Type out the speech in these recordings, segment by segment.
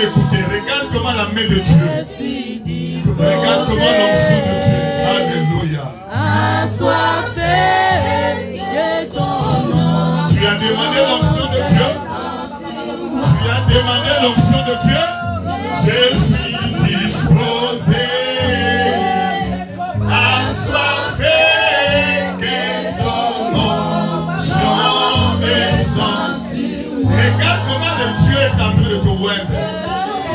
écouter. Regarde comment la main de Dieu. Regarde comment l'onction de Dieu. Alléluia. Tu as demandé l'onction de Dieu. Tu as demandé l'onction de Dieu. Je suis disposé. Assoiffé que ton onction descend. Regarde comment le Dieu est en train de te oindre.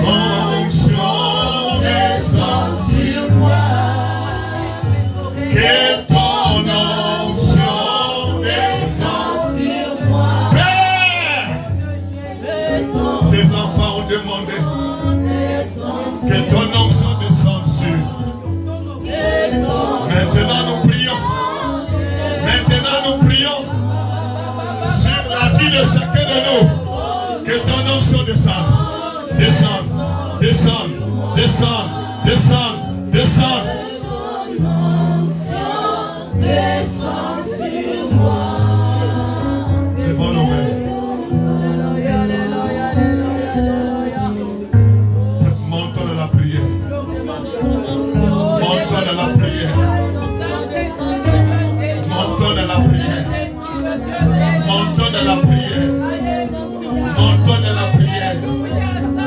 Ton onction descend sur moi. Que ton onction descend sur moi. Père, tes enfants ont demandé que ton onction descende sur. Maintenant nous prions. Maintenant nous prions sur la vie de chacun de nous. Que ton onction descende. Descende, descende, descende, descende, descende. Devant nos mains. Montons de la prière. Montons de la prière. Montons de la prière. Montons de la prière. Montons de la prière.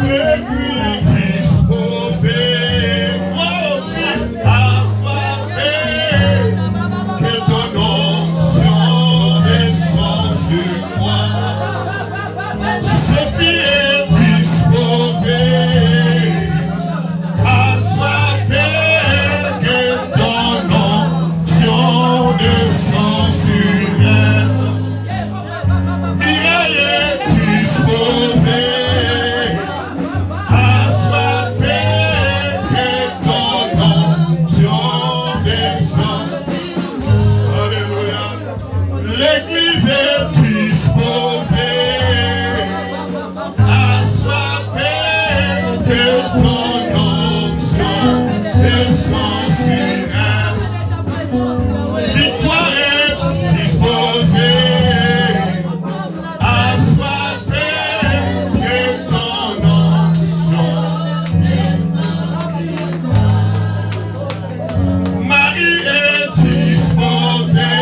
Je suis disposé. Moi aussi, assoiffé. Que ton onction descend sur moi. Sophie est disposée. Assoiffé. Que ton onction descend sur elle. Mireille est disposée. Assoiffé. Que ton onction descend. Alléluia. L'église est disposée. Assoiffé. Que ton onction descend sur elle. Victoire est disposée. Assoiffé. Que ton onction descend sur moi. Marie est disposée.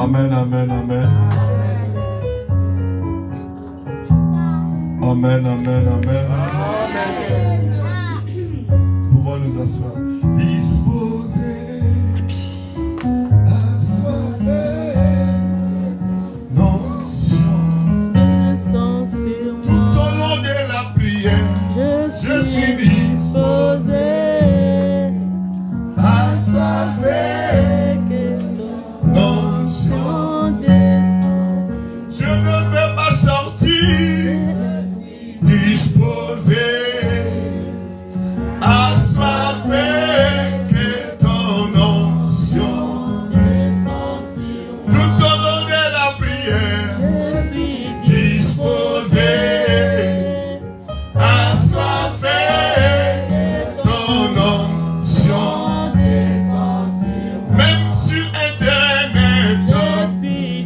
Amen, amen, amen. Amen, amen, amen. Nous pouvons nous asseoir. Disposé, assoiffé, non sur tout au long de la prière, je suis disposé, assoiffé, non je ne vais pas sortir, disposé, assoiffé, que ton onction tout au long de la prière, disposé, assoiffé, ton onction, même sur internet,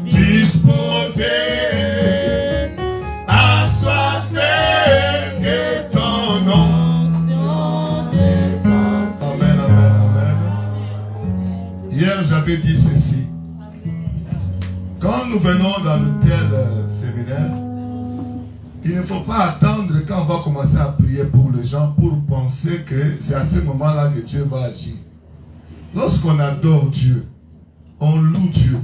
disposé, assoiffé, que ton onction. Amen, amen, amen. Hier, j'avais dit ceci. Quand nous venons dans le tel séminaire, il ne faut pas attendre quand on va commencer à prier pour les gens pour penser que c'est à ce moment-là que Dieu va agir. Lorsqu'on adore Dieu, on loue Dieu.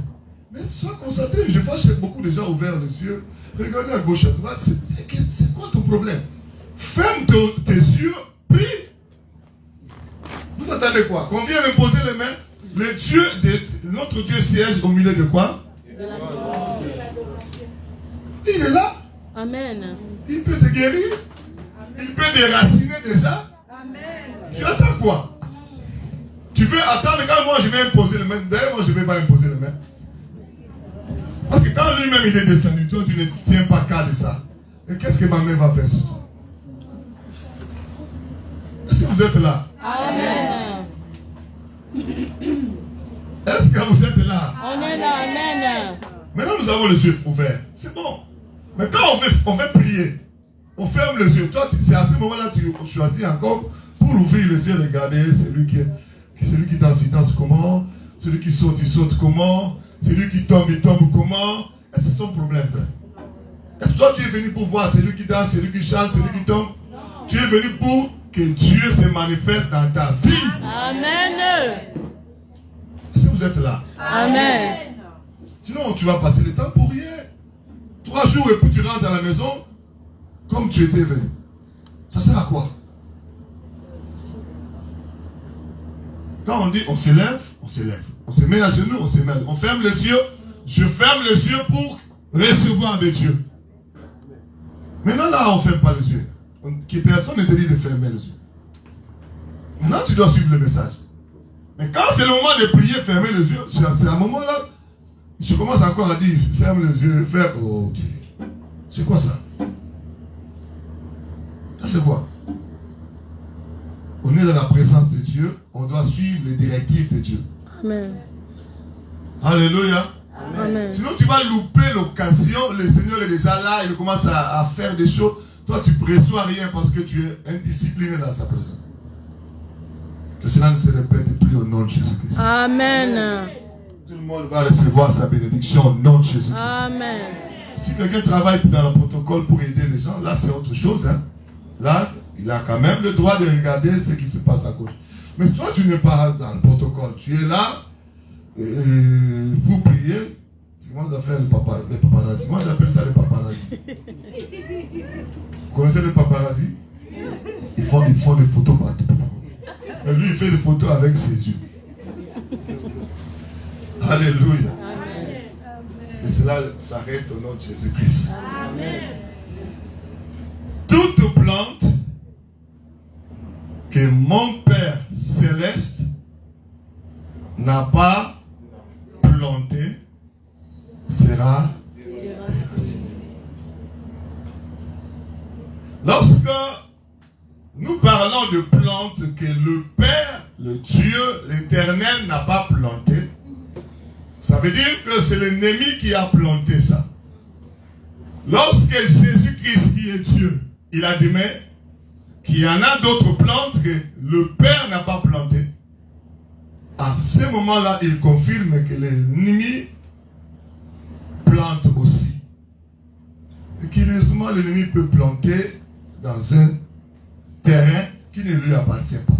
Mais sois concentré, je vois chez beaucoup de gens ouverts les yeux, regardez à gauche, à droite, c'est quoi ton problème? Ferme tes yeux, prie. Vous attendez quoi? Qu'on vienne me poser les mains? Notre Dieu siège au milieu de quoi? Il est là. Amen. Il peut te guérir. Il peut déraciner déjà. Amen. Tu attends quoi? Tu veux attendre quand moi je vais imposer les mains? D'ailleurs, moi je ne vais pas imposer les mains. Parce que quand lui-même il est descendu, toi tu ne tiens pas qu'à de ça. Et qu'est-ce que ma main va faire sur toi? Est-ce que vous êtes là? Amen. Est-ce que vous êtes là? On est là, amen. Maintenant nous avons les yeux ouverts. C'est bon. Mais quand on fait prier, on ferme les yeux. Toi, c'est à ce moment-là que tu choisis encore pour ouvrir les yeux, regarder celui qui danse, il danse comment? Celui qui saute, il saute comment? Celui qui tombe, il tombe comment? Est-ce que c'est ton problème, frère? Est-ce que toi, tu es venu pour voir celui qui danse, celui qui chante, celui qui tombe? Tu es venu pour que Dieu se manifeste dans ta vie. Amen. Est-ce que vous êtes là? Amen. Sinon, tu vas passer le temps pour rien. 3 jours et puis tu rentres à la maison comme tu étais venu. Ça sert à quoi? Quand on dit on s'élève, on s'élève. On se met à genoux, on se met. On ferme les yeux. Je ferme les yeux pour recevoir de Dieu. Maintenant là, on ne ferme pas les yeux. Personne ne te dit de fermer les yeux. Maintenant, tu dois suivre le message. Mais quand c'est le moment de prier, fermer les yeux, c'est un moment là. Je commence encore à dire, ferme les yeux, ferme. Oh Dieu. C'est quoi ça? Ça c'est quoi? On est dans la présence de Dieu, on doit suivre les directives de Dieu. Amen. Alléluia. Amen. Sinon tu vas louper l'occasion, le Seigneur est déjà là, il commence à faire des choses. Toi tu ne reçois rien parce que tu es indiscipliné dans sa présence. Que cela ne se répète plus au nom de Jésus-Christ. Amen. Tout le monde va recevoir sa bénédiction au nom de Jésus-Christ. Amen. Si quelqu'un travaille dans le protocole pour aider les gens, là c'est autre chose. Hein. Là, il a quand même le droit de regarder ce qui se passe à gauche. Mais toi, tu n'es pas dans le protocole. Tu es là, vous priez. Tu commences à faire les paparazzi. Moi, j'appelle ça les paparazzi. Vous connaissez les paparazzi? Ils font des photos partout. Et lui, il fait des photos avec ses yeux. Alléluia. Amen. Et cela s'arrête au nom de Jésus-Christ. Amen. Toute plante que mon Père céleste n'a pas plantée sera déracinée. Lorsque nous parlons de plantes que le Père, le Dieu, l'Éternel n'a pas plantées, ça veut dire que c'est l'ennemi qui a planté ça. Lorsque Jésus-Christ, qui est Dieu, il a dit, mais qu'il y en a d'autres plantes que le Père n'a pas plantées. À ce moment-là, il confirme que l'ennemi plante aussi. Et curieusement, l'ennemi peut planter dans un terrain qui ne lui appartient pas.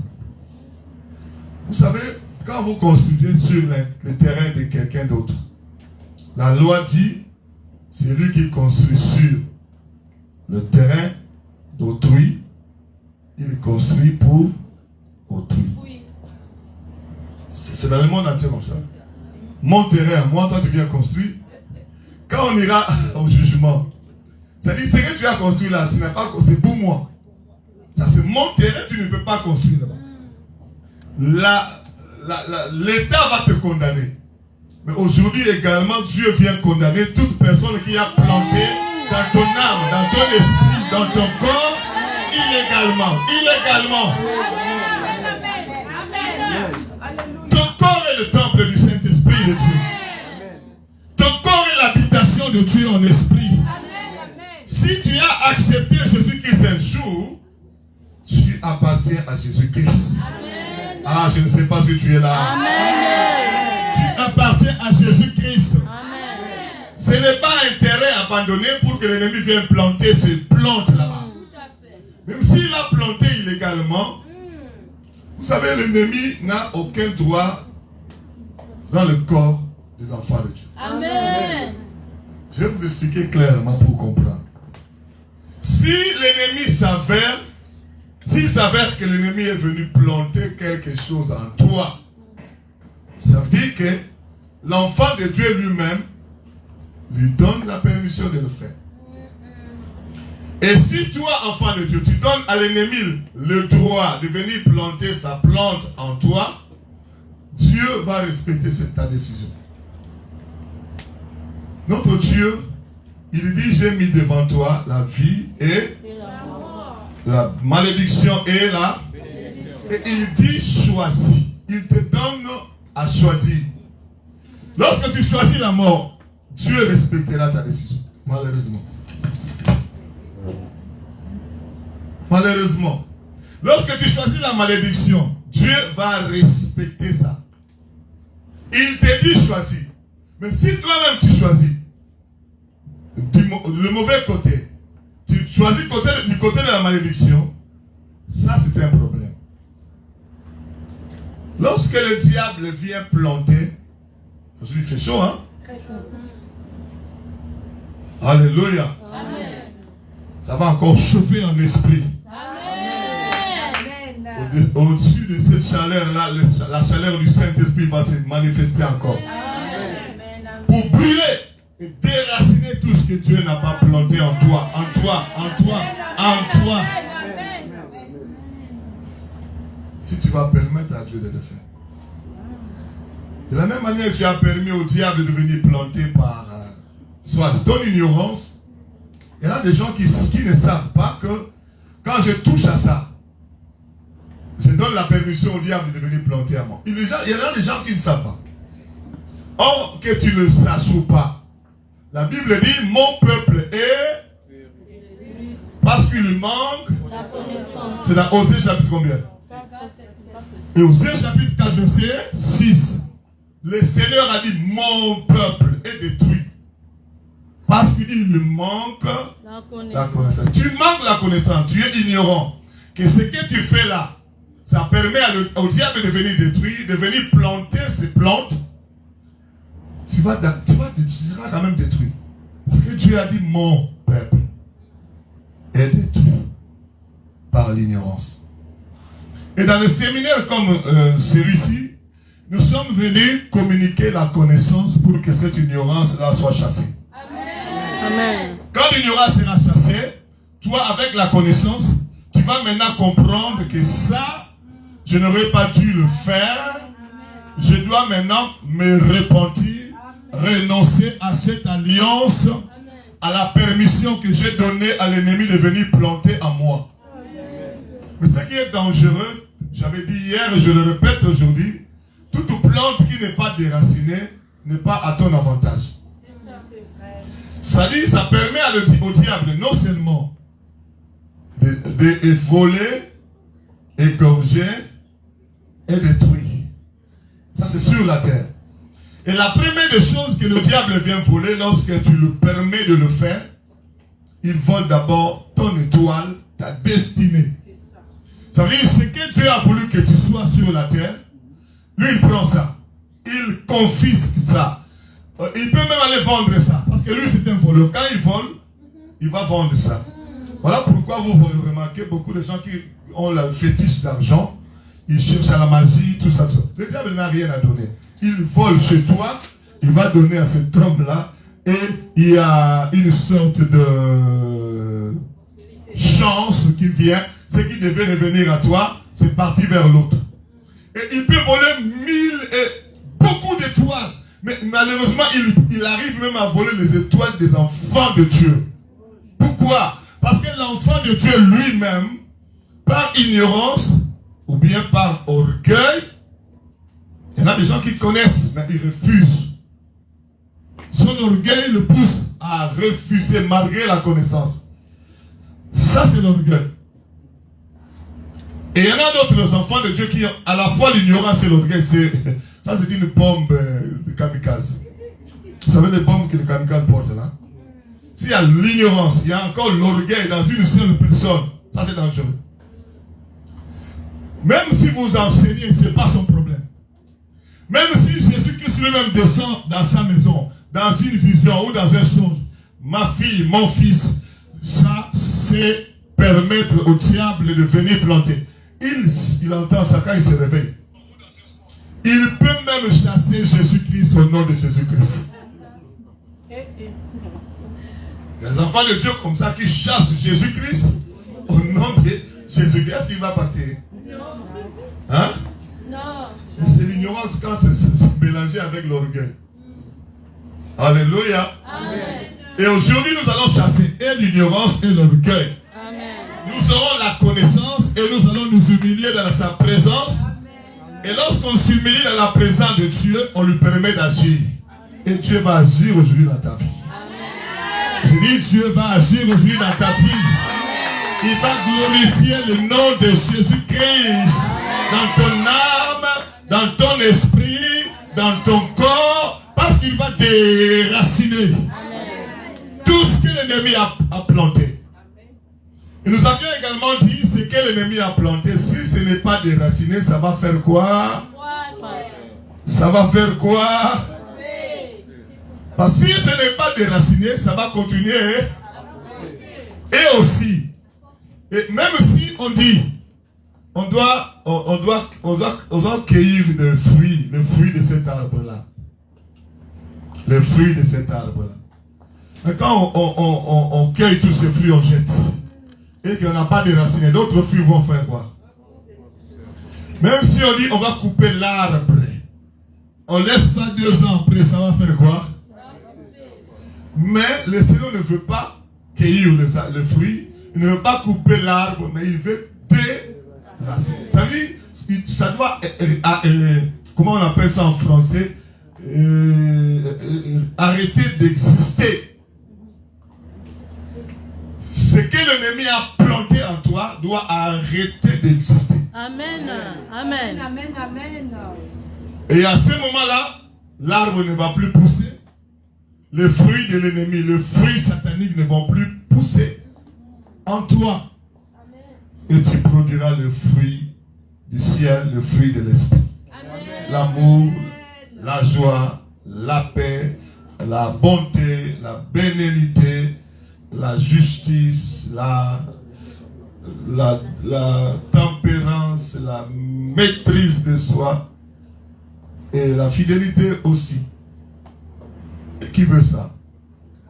Vous savez, quand vous construisez sur le terrain de quelqu'un d'autre, la loi dit, c'est lui qui construit sur le terrain d'autrui, il construit pour autrui. C'est dans le monde entier comme ça. Mon terrain, moi, toi tu viens construire. Quand on ira au jugement, c'est-à-dire ce que tu as construit là, tu n'as pas construit pour moi. Ça c'est mon terrain, tu ne peux pas construire là-bas. L'État va te condamner. Mais aujourd'hui également, Dieu vient condamner toute personne qui a planté dans ton âme, dans ton esprit, dans ton corps, illégalement. Ton corps est le temple du Saint-Esprit de Dieu. Ton corps est l'habitation de Dieu en esprit. Si tu as accepté Jésus-Christ un jour, tu appartiens à Jésus-Christ. Ah, je ne sais pas si tu es là. Amen. Tu appartiens à Jésus-Christ. Amen. Ce n'est pas un terrain abandonné pour que l'ennemi vienne planter ses plantes là-bas. Même s'il a planté illégalement, vous savez, l'ennemi n'a aucun droit dans le corps des enfants de Dieu. Amen. Je vais vous expliquer clairement pour comprendre. Si l'ennemi s'avère, s'il s'avère que l'ennemi est venu planter quelque chose en toi, ça veut dire que l'enfant de Dieu lui-même lui donne la permission de le faire. Et si toi, enfant de Dieu, tu donnes à l'ennemi le droit de venir planter sa plante en toi, Dieu va respecter ta décision. Notre Dieu, il dit, j'ai mis devant toi la vie et la malédiction et la... Et il dit, choisis. Il te donne à choisir. Lorsque tu choisis la mort, Dieu respectera ta décision. Malheureusement. Malheureusement. Lorsque tu choisis la malédiction, Dieu va respecter ça. Il te dit choisis. Mais si toi-même tu choisis le mauvais côté, tu choisis du côté de la malédiction, ça c'est un problème. Lorsque le diable vient planter, aujourd'hui il fait chaud, hein? Alléluia. Amen. Ça va encore chauffer en esprit. Amen. Au-dessus de cette chaleur-là, la chaleur du Saint-Esprit va se manifester encore. Amen. Pour brûler et déraciner tout ce que Dieu n'a pas planté en toi, en toi, en toi, en toi. Si tu vas permettre à Dieu de le faire. De la même manière que tu as permis au diable de venir planter par soit ton ignorance, il y en a des gens qui ne savent pas que quand je touche à ça, je donne la permission au diable de venir planter à moi. Il y en a des gens qui ne savent pas. Or, que tu le saches ou pas, la Bible dit, mon peuple est, parce qu'il lui manque, c'est dans Osée chapitre combien? Et Osée chapitre 4 verset 6. Le Seigneur a dit, mon peuple est détruit. Parce qu'il lui manque la connaissance. Tu manques la connaissance, tu es ignorant. Que ce que tu fais là, ça permet au diable de venir détruire, de venir planter ses plantes. Tu seras quand même détruit. Parce que Dieu a dit, mon peuple est détruit par l'ignorance. Et dans le séminaire comme celui-ci, nous sommes venus communiquer la connaissance pour que cette ignorance-là soit chassée. Amen. Quand l'ignorance sera chassée, toi avec la connaissance, tu vas maintenant comprendre que ça, je n'aurais pas dû le faire. Je dois maintenant me repentir, renoncer à cette alliance, à la permission que j'ai donnée à l'ennemi de venir planter en moi. Mais ce qui est dangereux, j'avais dit hier et je le répète aujourd'hui, toute plante qui n'est pas déracinée n'est pas à ton avantage. Ça dit, ça permet au diable non seulement de voler, égorger et détruire. Ça c'est sur la terre. Et la première des choses que le diable vient voler lorsque tu le permets de le faire, il vole d'abord ton étoile, ta destinée. Ça veut dire ce que Dieu a voulu que tu sois sur la terre, lui il prend ça. Il confisque ça. Il peut même aller vendre ça. Parce que lui c'est un voleur. Quand il vole, il va vendre ça. Voilà pourquoi vous remarquez beaucoup de gens qui ont le fétiche d'argent. Ils cherchent à la magie, tout ça, tout ça. Le diable n'a rien à donner. Il vole chez toi, il va donner à cet homme-là, et il y a une sorte de chance qui vient. Ce qui devait revenir à toi, c'est parti vers l'autre. Et il peut voler 1000 et beaucoup d'étoiles. Mais malheureusement, il arrive même à voler les étoiles des enfants de Dieu. Pourquoi? Parce que l'enfant de Dieu lui-même, par ignorance, ou bien par orgueil, il y en a des gens qui connaissent, mais ils refusent. Son orgueil le pousse à refuser malgré la connaissance. Ça, c'est l'orgueil. Et il y en a d'autres enfants de Dieu qui ont à la fois l'ignorance et l'orgueil. Ça, c'est une bombe de kamikaze. Vous savez les bombes que les kamikazes portent là? S'il y a l'ignorance, il y a encore l'orgueil dans une seule personne. Ça, c'est dangereux. Même si vous enseignez, ce n'est pas son problème. Même si Jésus-Christ lui-même descend dans sa maison, dans une vision ou dans une chose, ma fille, mon fils, ça, c'est permettre au diable de venir planter. Il entend ça quand il se réveille. Il peut même chasser Jésus-Christ au nom de Jésus-Christ. Les enfants de Dieu comme ça qui chassent Jésus-Christ au nom de Jésus-Christ, est-ce qu'il va partir? Hein? Non. C'est l'ignorance quand c'est mélangé avec l'orgueil. Alléluia. Amen. Et aujourd'hui nous allons chasser et l'ignorance et l'orgueil. Nous aurons la connaissance et nous allons nous humilier dans sa présence. Et lorsqu'on s'humilie dans la présence de Dieu, on lui permet d'agir. Et Dieu va agir aujourd'hui dans ta vie. Je dis, Dieu va agir aujourd'hui dans ta vie. Il va glorifier le nom de Jésus-Christ dans ton âme, dans ton esprit, dans ton corps, parce qu'il va déraciner tout ce que l'ennemi a planté. Et nous avions également dit ce que l'ennemi a planté. Si ce n'est pas déraciné, ça va faire quoi? Ça va faire quoi? Parce que si ce n'est pas déraciné, ça va continuer. Et aussi, et même si on dit, on doit cueillir le fruit de cet arbre-là. Le fruit de cet arbre-là. Mais quand on cueille tous ces fruits, on jette. Et qu'on n'a pas déraciné, d'autres fruits vont faire quoi? Même si on dit on va couper l'arbre, on laisse ça 2 ans après, ça va faire quoi? Mais le Seigneur ne veut pas cueillir le fruit, il ne veut pas couper l'arbre, mais il veut déraciner. Ça veut dire, ça doit, comment on appelle ça en français? Arrêter d'exister. Ce que l'ennemi a planté en toi doit arrêter d'exister. Amen. Amen. Amen. Amen. Et à ce moment-là, l'arbre ne va plus pousser. Les fruits de l'ennemi, les fruits sataniques ne vont plus pousser en toi. Et tu produiras le fruit du ciel, le fruit de l'esprit. L'amour, la joie, la paix, la bonté, la bénédiction, la justice, la tempérance, la maîtrise de soi et la fidélité aussi. Et qui veut ça?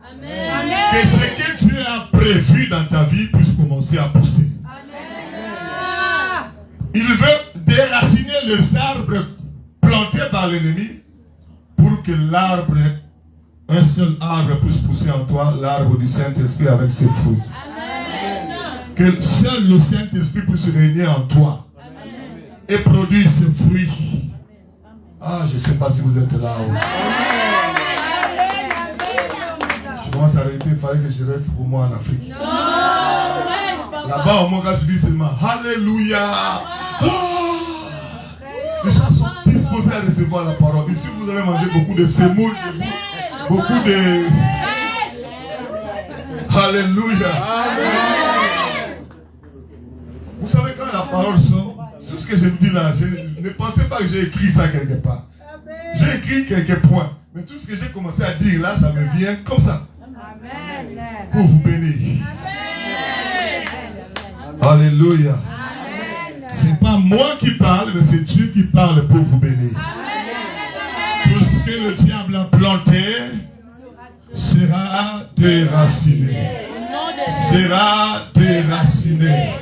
Amen. Que ce que Dieu a prévu dans ta vie puisse commencer à pousser. Amen. Il veut déraciner les arbres plantés par l'ennemi pour que l'arbre, un seul arbre puisse pousser en toi, l'arbre du Saint-Esprit avec ses fruits. Amen. Que seul le Saint-Esprit puisse se réunir en toi. Amen. Et produire ses fruits. Ah, je ne sais pas si vous êtes là. Ouais. Je commence à arrêter, il fallait que je reste pour moi en Afrique. Là-bas, au Moga, tu dis seulement Alléluia. Oh, les gens sont disposés à recevoir la parole. Ici, vous avez mangé beaucoup de semoule, beaucoup de... Alléluia. Vous savez, quand la parole sort, tout ce que je vous dis là, ne pensez pas que j'ai écrit ça quelque part. J'ai écrit quelques points. Mais tout ce que j'ai commencé à dire là, ça me vient comme ça. Pour vous bénir. Alléluia. C'est pas moi qui parle, mais c'est Dieu qui parle pour vous bénir. Tout ce que le diable a planté sera déraciné. Sera déraciné.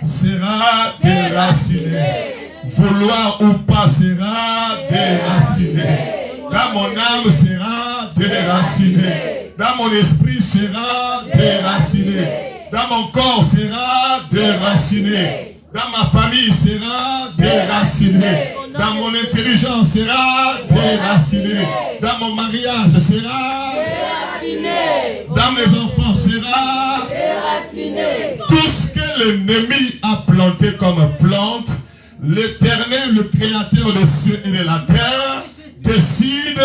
Sera déraciné. Vouloir ou pas sera déraciné. Dans mon âme sera déraciné. Dans mon esprit sera déraciné. Dans mon corps sera déraciné. Dans ma famille sera déraciné. Dans mon intelligence sera déraciné. Dans mon mariage sera déraciné. Dans mes enfants sera déraciné. Tout ce que l'ennemi a planté comme plante, l'Éternel, le Créateur des cieux et de la terre, décide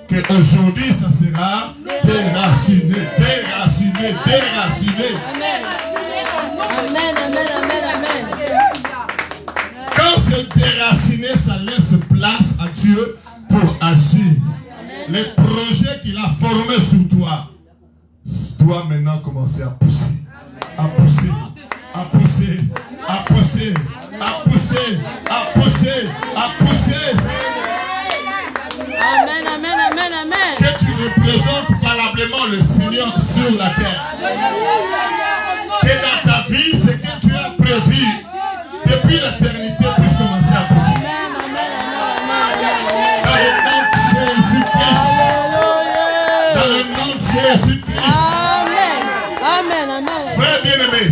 qu'aujourd'hui ça sera déraciné, déraciné, déraciné. Amen, amen, amen, amen. Quand c'est déraciné, ça laisse place à Dieu pour agir. Les projets qu'il a formés sur toi doivent maintenant commencer à pousser. À pousser, à pousser, à pousser, à pousser, à pousser, à pousser. Amen, amen, amen, amen. Que tu représentes valablement le Seigneur sur la terre. Que dans ta vie, ce que tu as prévu depuis l'éternité puisse commencer à pousser. Amen, amen, amen, Dans le nom de Jésus-Christ. Dans le nom de Jésus-Christ. amen. Amen, amen. Frère bien-aimé,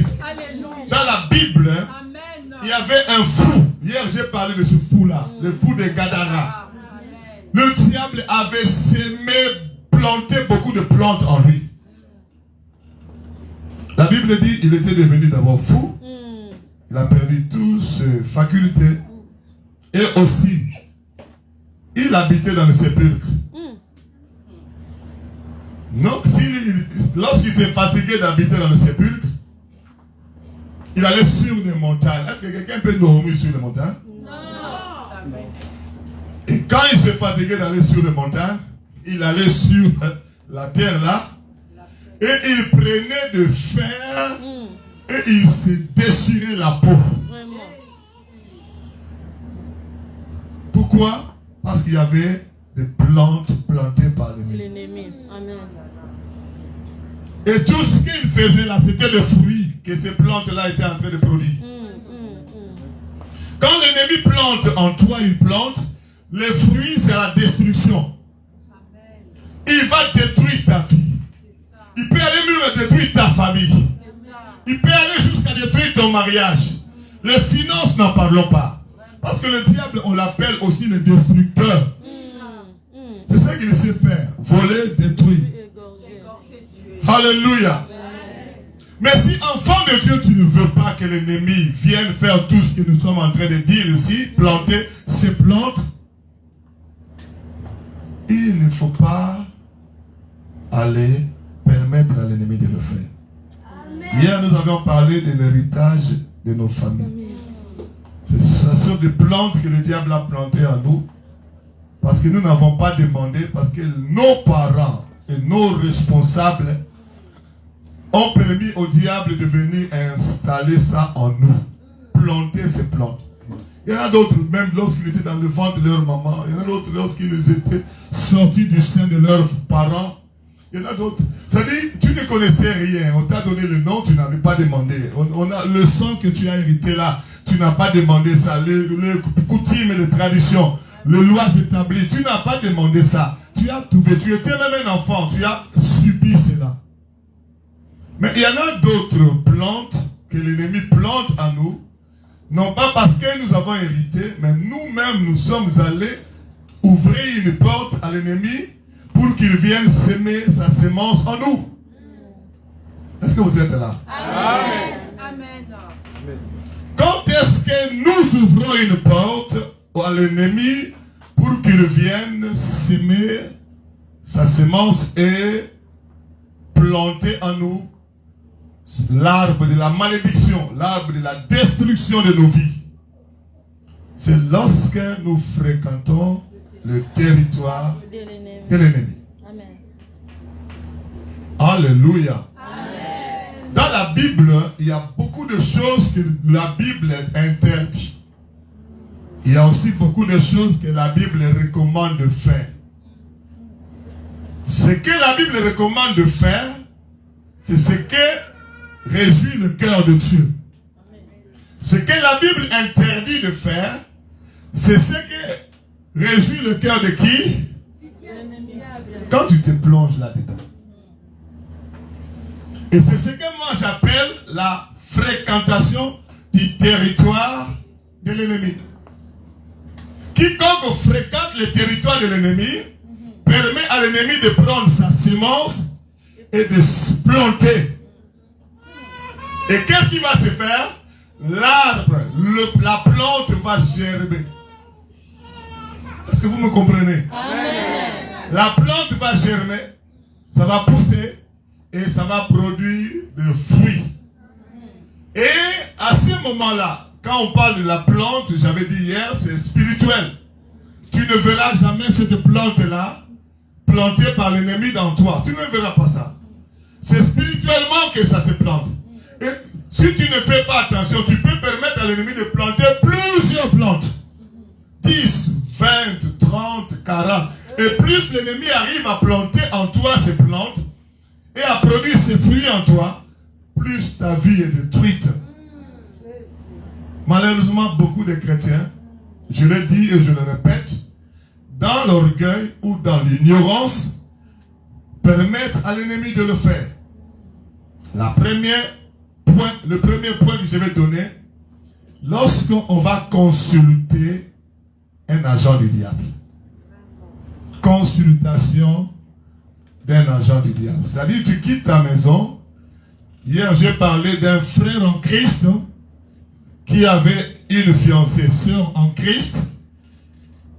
dans la Bible, il y avait un fou. Hier, j'ai parlé de ce fou-là, le fou de Gadara. Le diable avait sémé, planté beaucoup de plantes en lui. La Bible dit qu'il était devenu d'abord fou. Il a perdu toutes ses facultés. Et aussi, il habitait dans le sépulcre. Donc, lorsqu'il s'est fatigué d'habiter dans le sépulcre, il allait sur des montagnes. Est-ce que quelqu'un peut dormir sur les montagnes? Non. Et quand il s'est fatigué d'aller sur les montagnes, il allait sur la terre là, et il prenait de fer, et il se déchirait la peau. Pourquoi? Parce qu'il y avait des plantes plantées par l'ennemi. Amen. Et tout ce qu'il faisait là, c'était des fruits que ces plantes-là étaient en train de produire. Quand l'ennemi plante en toi une plante, les fruits, c'est la destruction. Il va détruire ta vie. Il peut aller même détruire ta famille. Il peut aller jusqu'à détruire ton mariage. Les finances, n'en parlons pas. Parce que le diable, on l'appelle aussi le destructeur. C'est ça qu'il sait faire. Voler, détruire. Alléluia. Mais si, enfant de Dieu, tu ne veux pas que l'ennemi vienne faire tout ce que nous sommes en train de dire ici, planter ces plantes, il ne faut pas aller permettre à l'ennemi de le faire. Amen. Hier, nous avions parlé de l'héritage de nos familles. C'est ce sont des plantes que le diable a plantées en nous, parce que nous n'avons pas demandé, parce que nos parents et nos responsables ont permis au diable de venir installer ça en nous, planter ces plantes. Il y en a d'autres, même lorsqu'ils étaient dans le ventre de leur maman, il y en a d'autres lorsqu'ils étaient sortis du sein de leurs parents. Il y en a d'autres. C'est-à-dire, tu ne connaissais rien, on t'a donné le nom, tu n'avais pas demandé. On a le sang que tu as hérité là, tu n'as pas demandé ça. Les coutumes et les traditions, les lois établies, tu n'as pas demandé ça. Tu as trouvé, tu étais même un enfant, tu as subi cela. Mais il y en a d'autres plantes que l'ennemi plante en nous, non pas parce que nous avons hérité, mais nous-mêmes nous sommes allés ouvrir une porte à l'ennemi pour qu'il vienne semer sa semence en nous. Est-ce que vous êtes là? Amen. Amen. Quand est-ce que nous ouvrons une porte à l'ennemi pour pour qu'il vienne s'aimer sa sémence et planter en nous l'arbre de la malédiction, l'arbre de la destruction de nos vies. C'est lorsque nous fréquentons le territoire de l'ennemi. Amen. Alléluia. Dans la Bible, il y a beaucoup de choses que la Bible interdit. Il y a aussi beaucoup de choses que la Bible recommande de faire. Ce que la Bible recommande de faire, c'est ce que réjouit le cœur de Dieu. Ce que la Bible interdit de faire, c'est ce que réjouit le cœur de qui? Quand tu te plonges là-dedans. Et c'est ce que moi j'appelle la fréquentation du territoire de l'ennemi. Quiconque fréquente le territoire de l'ennemi permet à l'ennemi de prendre sa sémence et de se planter. Et qu'est-ce qui va se faire? L'arbre, la plante va germer. Est-ce que vous me comprenez? Amen. La plante va germer, ça va pousser et ça va produire des fruits. Et à ce moment-là, quand on parle de la plante, j'avais dit hier, c'est spirituel. Tu ne verras jamais cette plante-là plantée par l'ennemi dans toi. Tu ne verras pas ça. C'est spirituellement que ça se plante. Et si tu ne fais pas attention, tu peux permettre à l'ennemi de planter plusieurs plantes. 10, 20, 30, 40. Et plus l'ennemi arrive à planter en toi ces plantes et à produire ses fruits en toi, plus ta vie est détruite. Malheureusement, beaucoup de chrétiens, je le dis et je le répète, dans l'orgueil ou dans l'ignorance, permettent à l'ennemi de le faire. Le premier point que je vais donner, lorsqu'on va consulter un agent du diable. Consultation d'un agent du diable. C'est-à-dire, tu quittes ta maison. Hier, j'ai parlé d'un frère en Christ qui avait une fiancée, sœur en Christ,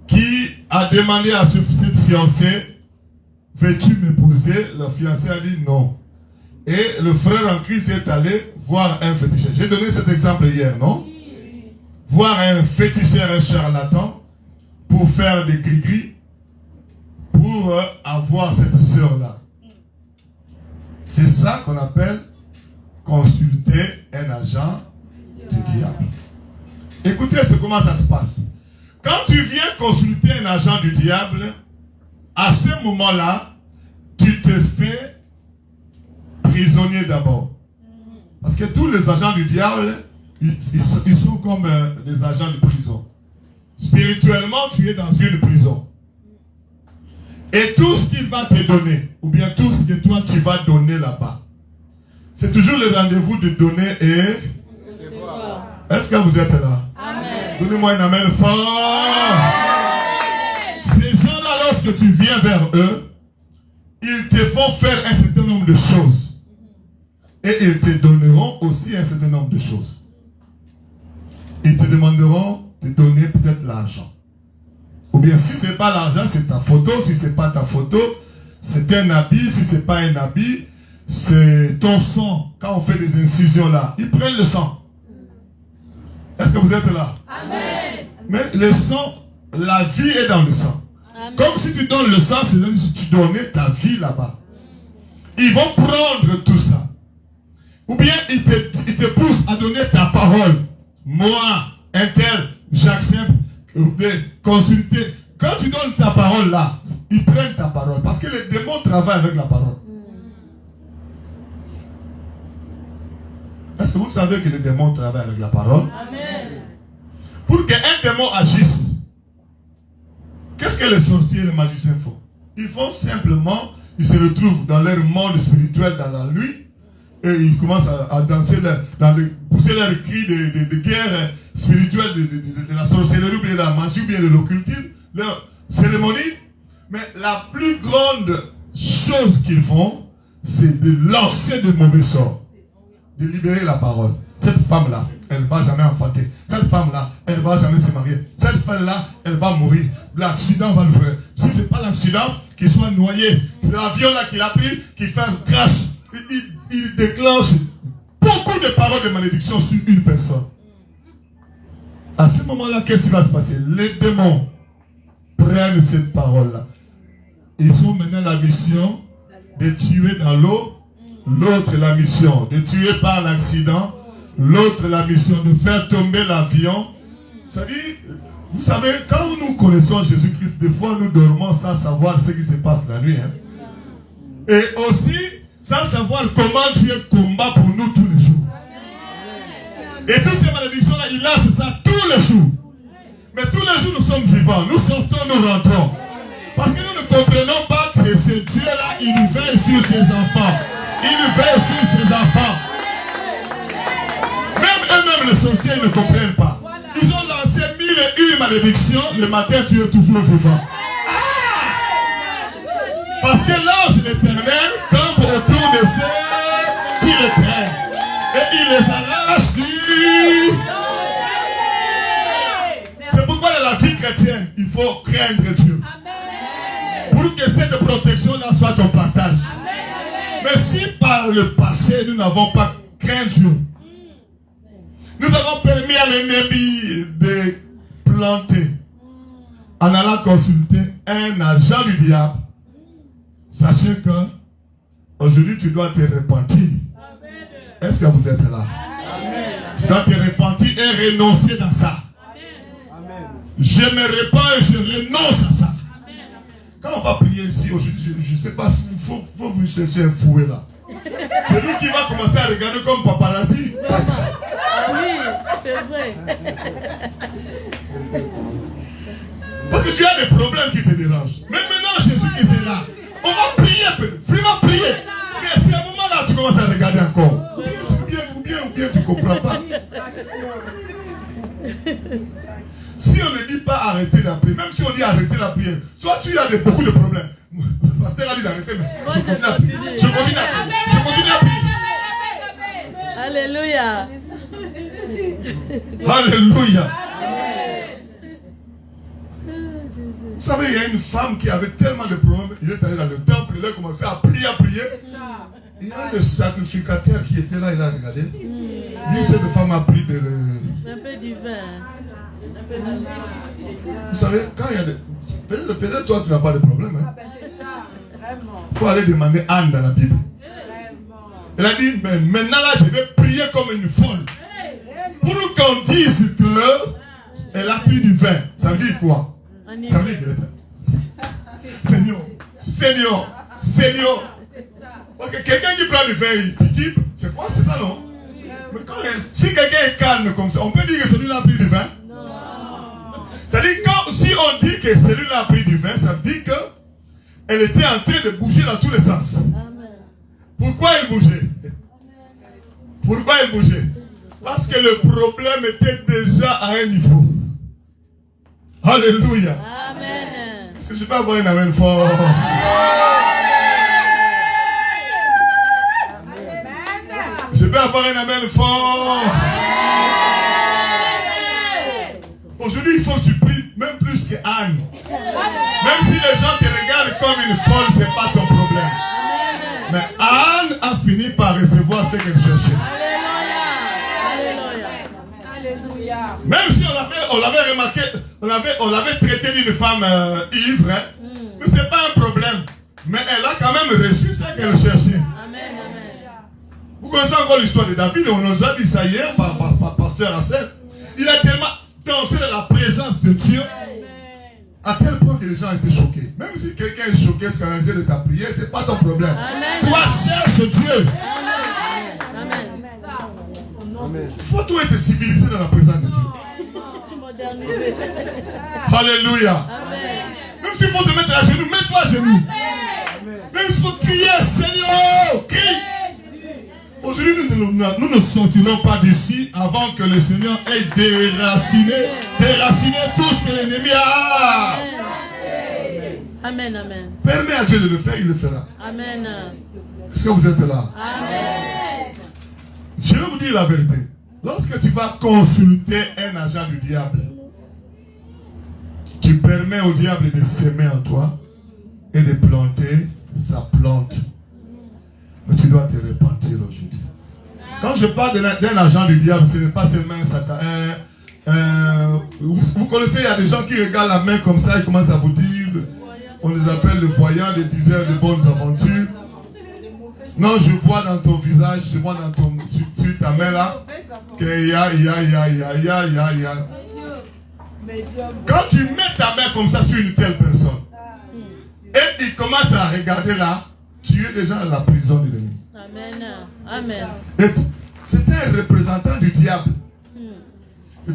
qui a demandé à cette fiancée, veux-tu m'épouser? Le fiancé a dit non. Et le frère en Christ est allé voir un féticheur. J'ai donné cet exemple hier, non? Voir un féticheur, un charlatan, pour faire des gris-gris, pour avoir cette sœur-là. C'est ça qu'on appelle consulter un agent du diable. Écoutez comment ça se passe. Quand tu viens consulter un agent du diable, à ce moment-là, tu te fais prisonnier d'abord. Parce que tous les agents du diable, ils sont comme des agents de prison. Spirituellement, tu es dans une prison. Et tout ce qu'il va te donner, ou bien tout ce que toi tu vas donner là-bas, c'est toujours le rendez-vous de donner et... Est-ce que vous êtes là? Amen. Donnez-moi un amen fort. Ces gens-là, lorsque tu viens vers eux, ils te font faire un certain nombre de choses. Et ils te donneront aussi un certain nombre de choses. Ils te demanderont de donner peut-être l'argent. Ou bien si ce n'est pas l'argent, c'est ta photo. Si ce n'est pas ta photo, c'est un habit. Si ce n'est pas un habit, c'est ton sang. Quand on fait des incisions là, ils prennent le sang. Est-ce que vous êtes là? Amen. Mais le sang, la vie est dans le sang. Amen. Comme si tu donnes le sang, c'est comme si tu donnais ta vie là-bas. Ils vont prendre tout ça. Ou bien ils te poussent à donner ta parole. Moi, un tel, j'accepte de consulter. Quand tu donnes ta parole là, ils prennent ta parole. Parce que les démons travaillent avec la parole. Est-ce que vous savez que les démons travaillent avec la parole? Amen. Pour qu'un démon agisse, qu'est-ce que les sorciers et les magiciens font? Ils font simplement, ils se retrouvent dans leur monde spirituel dans la nuit et ils commencent à danser, pousser leurs cris de guerre spirituelle de la sorcellerie ou bien de la magie ou bien de l'occultisme, leur cérémonie. Mais la plus grande chose qu'ils font, c'est de lancer de mauvais sorts. De libérer la parole. Cette femme-là, elle ne va jamais enfanter. Cette femme-là, elle ne va jamais se marier. Cette femme-là, elle va mourir. L'accident va le faire. Si ce n'est pas l'accident, qu'il soit noyé. C'est l'avion là qu'il a pris, qui fait un crash. Il déclenche beaucoup de paroles de malédiction sur une personne. À ce moment-là, qu'est-ce qui va se passer? Les démons prennent cette parole-là. Ils ont maintenant la mission de tuer dans l'eau. L'autre, la mission de tuer par l'accident. L'autre, la mission de faire tomber l'avion. C'est-à-dire, vous savez, quand nous connaissons Jésus-Christ, des fois nous dormons sans savoir ce qui se passe la nuit. Hein. Et aussi, sans savoir comment Dieu combat pour nous tous les jours. Et toutes ces malédictions-là, il lance ça tous les jours. Mais tous les jours, nous sommes vivants. Nous sortons, nous rentrons. Parce que nous ne comprenons pas que ce Dieu-là, il veille sur ses enfants. Il veille sur ses enfants. Même eux-mêmes, les sorciers, ils ne comprennent pas. Ils ont lancé 1001 malédictions. Le matin, tu es toujours vivant. Parce que l'ange de l'Éternel campe autour de ceux qui le craignent. Et il les arrache du... C'est pourquoi dans la vie chrétienne, il faut craindre Dieu. Pour que cette protection-là soit ton partage. Mais si par le passé, nous n'avons pas craint Dieu, nous avons permis à l'ennemi de planter en allant consulter un agent du diable, sachez que aujourd'hui tu dois te repentir. Est-ce que vous êtes là? Tu dois te repentir et renoncer dans ça. Je me repens et je renonce à ça. Quand on va prier ici aujourd'hui, je ne sais pas, il faut vous chercher un fouet là. C'est lui qui va commencer à regarder comme paparazzi. Oui, c'est vrai. Parce que tu as des problèmes qui te dérangent. Mais maintenant, Jésus qui est là, on va prier, vraiment prier. Mais c'est à un moment là tu commences à regarder encore. Ou bien tu ne comprends pas. Si on ne dit pas arrêter la prière, même si on dit arrêter la prière, toi tu as beaucoup de problèmes. Le pasteur a dit d'arrêter, mais je continue à prier. Je continue à prier. Alléluia. Alléluia. Vous savez, il y a une femme qui avait tellement de problèmes. Il est allé dans le temple, il a commencé à prier, Il y a le sacrificateur qui était là, il a regardé. Il dit, cette femme a pris un peu du vin. Vous savez, quand il y a des... Peut-être toi, tu n'as pas de problème. Hein? Il faut aller demander Anne dans la Bible. Elle a dit, mais maintenant là, je vais prier comme une folle. Pour qu'on dise qu'elle a pris du vin. Ça veut dire quoi? Ça veut dire qu'elle est... Seigneur. Parce que quelqu'un qui prend du vin, il dit, c'est quoi? C'est ça, non? Mais quand si quelqu'un est calme comme ça, on peut dire que celui-là a pris du vin? Non. C'est-à-dire que si on dit que celui-là a pris du vin, ça veut dire qu'elle était en train de bouger dans tous les sens. Amen. Pourquoi elle bougeait? Pourquoi elle bougeait? Parce que le problème était déjà à un niveau. Alléluia. Amen. Est-ce que je peux avoir une amen fort? Je peux avoir un amen fort. Aujourd'hui, il faut que tu pries même plus que Anne. Même si les gens te regardent comme une folle, ce n'est pas ton problème. Mais Anne a fini par recevoir ce qu'elle cherchait. Alléluia. Même si on l'avait remarqué, on l'avait traité d'une femme ivre, hein, mais ce n'est pas un problème. Mais elle a quand même reçu ce qu'elle cherchait. Vous connaissez encore l'histoire de David, on nous a dit ça hier par pasteur Hassan. Il a tellement dansé dans la présence de Dieu à tel point que les gens étaient choqués. Même si quelqu'un est choqué, scandalisé de ta prière, ce n'est pas ton problème. Amen. Toi, cherche Dieu. Amen. Il faut tout être civilisé dans la présence de Dieu. Alléluia. Amen. Même s'il faut te mettre à genoux, mets-toi à genoux. Même s'il faut crier, Seigneur, crie. Aujourd'hui, nous ne sortirons pas d'ici avant que le Seigneur ait déraciné tout ce que l'ennemi a. Amen, amen. Permets à Dieu de le faire, il le fera. Amen. Est-ce que vous êtes là? Amen. Je vais vous dire la vérité. Lorsque tu vas consulter un agent du diable, tu permets au diable de s'aimer en toi et de planter sa plante. Mais tu dois te repentir aujourd'hui. Quand je parle d'un agent du diable, ce n'est pas seulement un Satan. Vous connaissez, il y a des gens qui regardent la main comme ça et commencent à vous dire, on les appelle le voyant, les diseurs de bonnes aventures. Non, je vois dans ton visage, je vois dans sur ta main là, qu'il y a. Quand tu mets ta main comme ça sur une telle personne, et il commence à regarder là, tu es déjà dans la prison de l'ennemi. Amen. Amen. C'est un représentant du diable.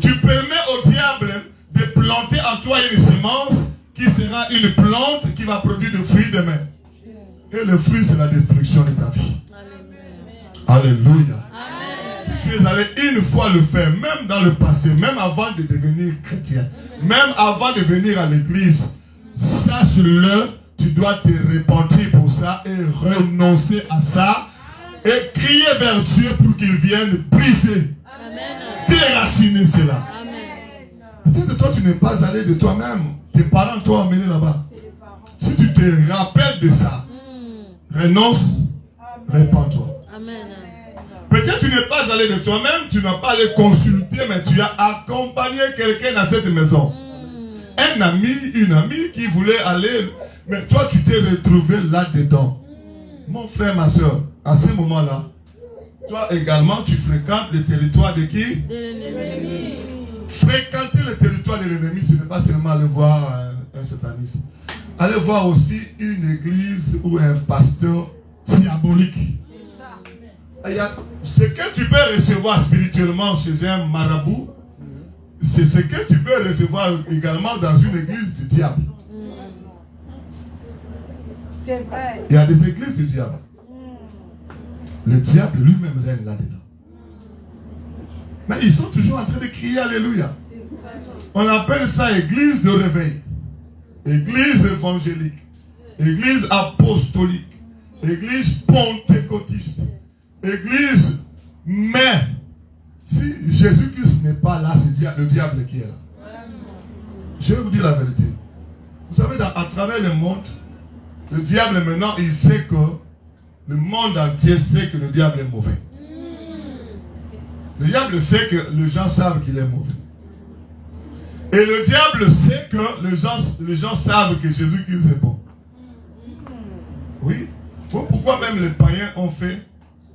Tu permets au diable de planter en toi une semence qui sera une plante qui va produire des fruits demain. Et le fruit, c'est la destruction de ta vie. Alléluia. Si tu es allé une fois le faire, même dans le passé, même avant de devenir chrétien, même avant de venir à l'église, sache-le, tu dois te repentir pour ça et renoncer à ça et crier vers Dieu pour qu'il vienne briser, déraciner cela. Peut-être toi, tu n'es pas allé de toi-même. Tes parents t'ont emmené là-bas. Si tu te rappelles de ça, renonce, répands-toi. Peut-être tu n'es pas allé de toi-même, tu n'as pas allé consulter, mais tu as accompagné quelqu'un dans cette maison. Un ami, une amie qui voulait aller, mais toi tu t'es retrouvé là-dedans. Mon frère, ma soeur, à ce moment-là, toi également tu fréquentes le territoire de qui? De l'ennemi. Fréquenter le territoire de l'ennemi, ce n'est pas seulement aller voir un sataniste. Allez voir aussi une église ou un pasteur diabolique. Ce que tu peux recevoir spirituellement chez un marabout, c'est ce que tu peux recevoir également dans une église du diable. C'est vrai. Il y a des églises du diable. Le diable lui-même règne là-dedans. Mais ils sont toujours en train de crier Alléluia. On appelle ça église de réveil, église évangélique, église apostolique, église pentecôtiste, église. Mais si Jésus-Christ n'est pas là, c'est le diable qui est là. Je vais vous dire la vérité. Vous savez, à travers le monde, le diable maintenant, il sait que le monde entier sait que le diable est mauvais. Le diable sait que les gens savent qu'il est mauvais. Et le diable sait que les gens savent que Jésus-Christ est bon. Oui. Pourquoi même les païens ont fait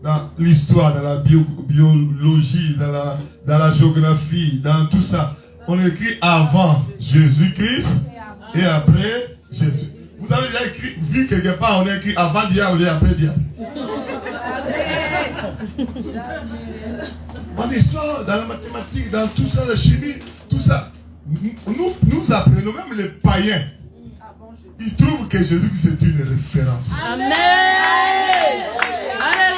dans l'histoire, dans la biologie, dans la géographie, dans tout ça, on écrit avant Jésus-Christ et après Jésus. Vous avez déjà vu quelque part, on a écrit avant diable et après diable. En histoire, dans la mathématique, dans tout ça, la chimie, tout ça, nous apprenons, même les païens, ils trouvent que Jésus-Christ est une référence. Amen.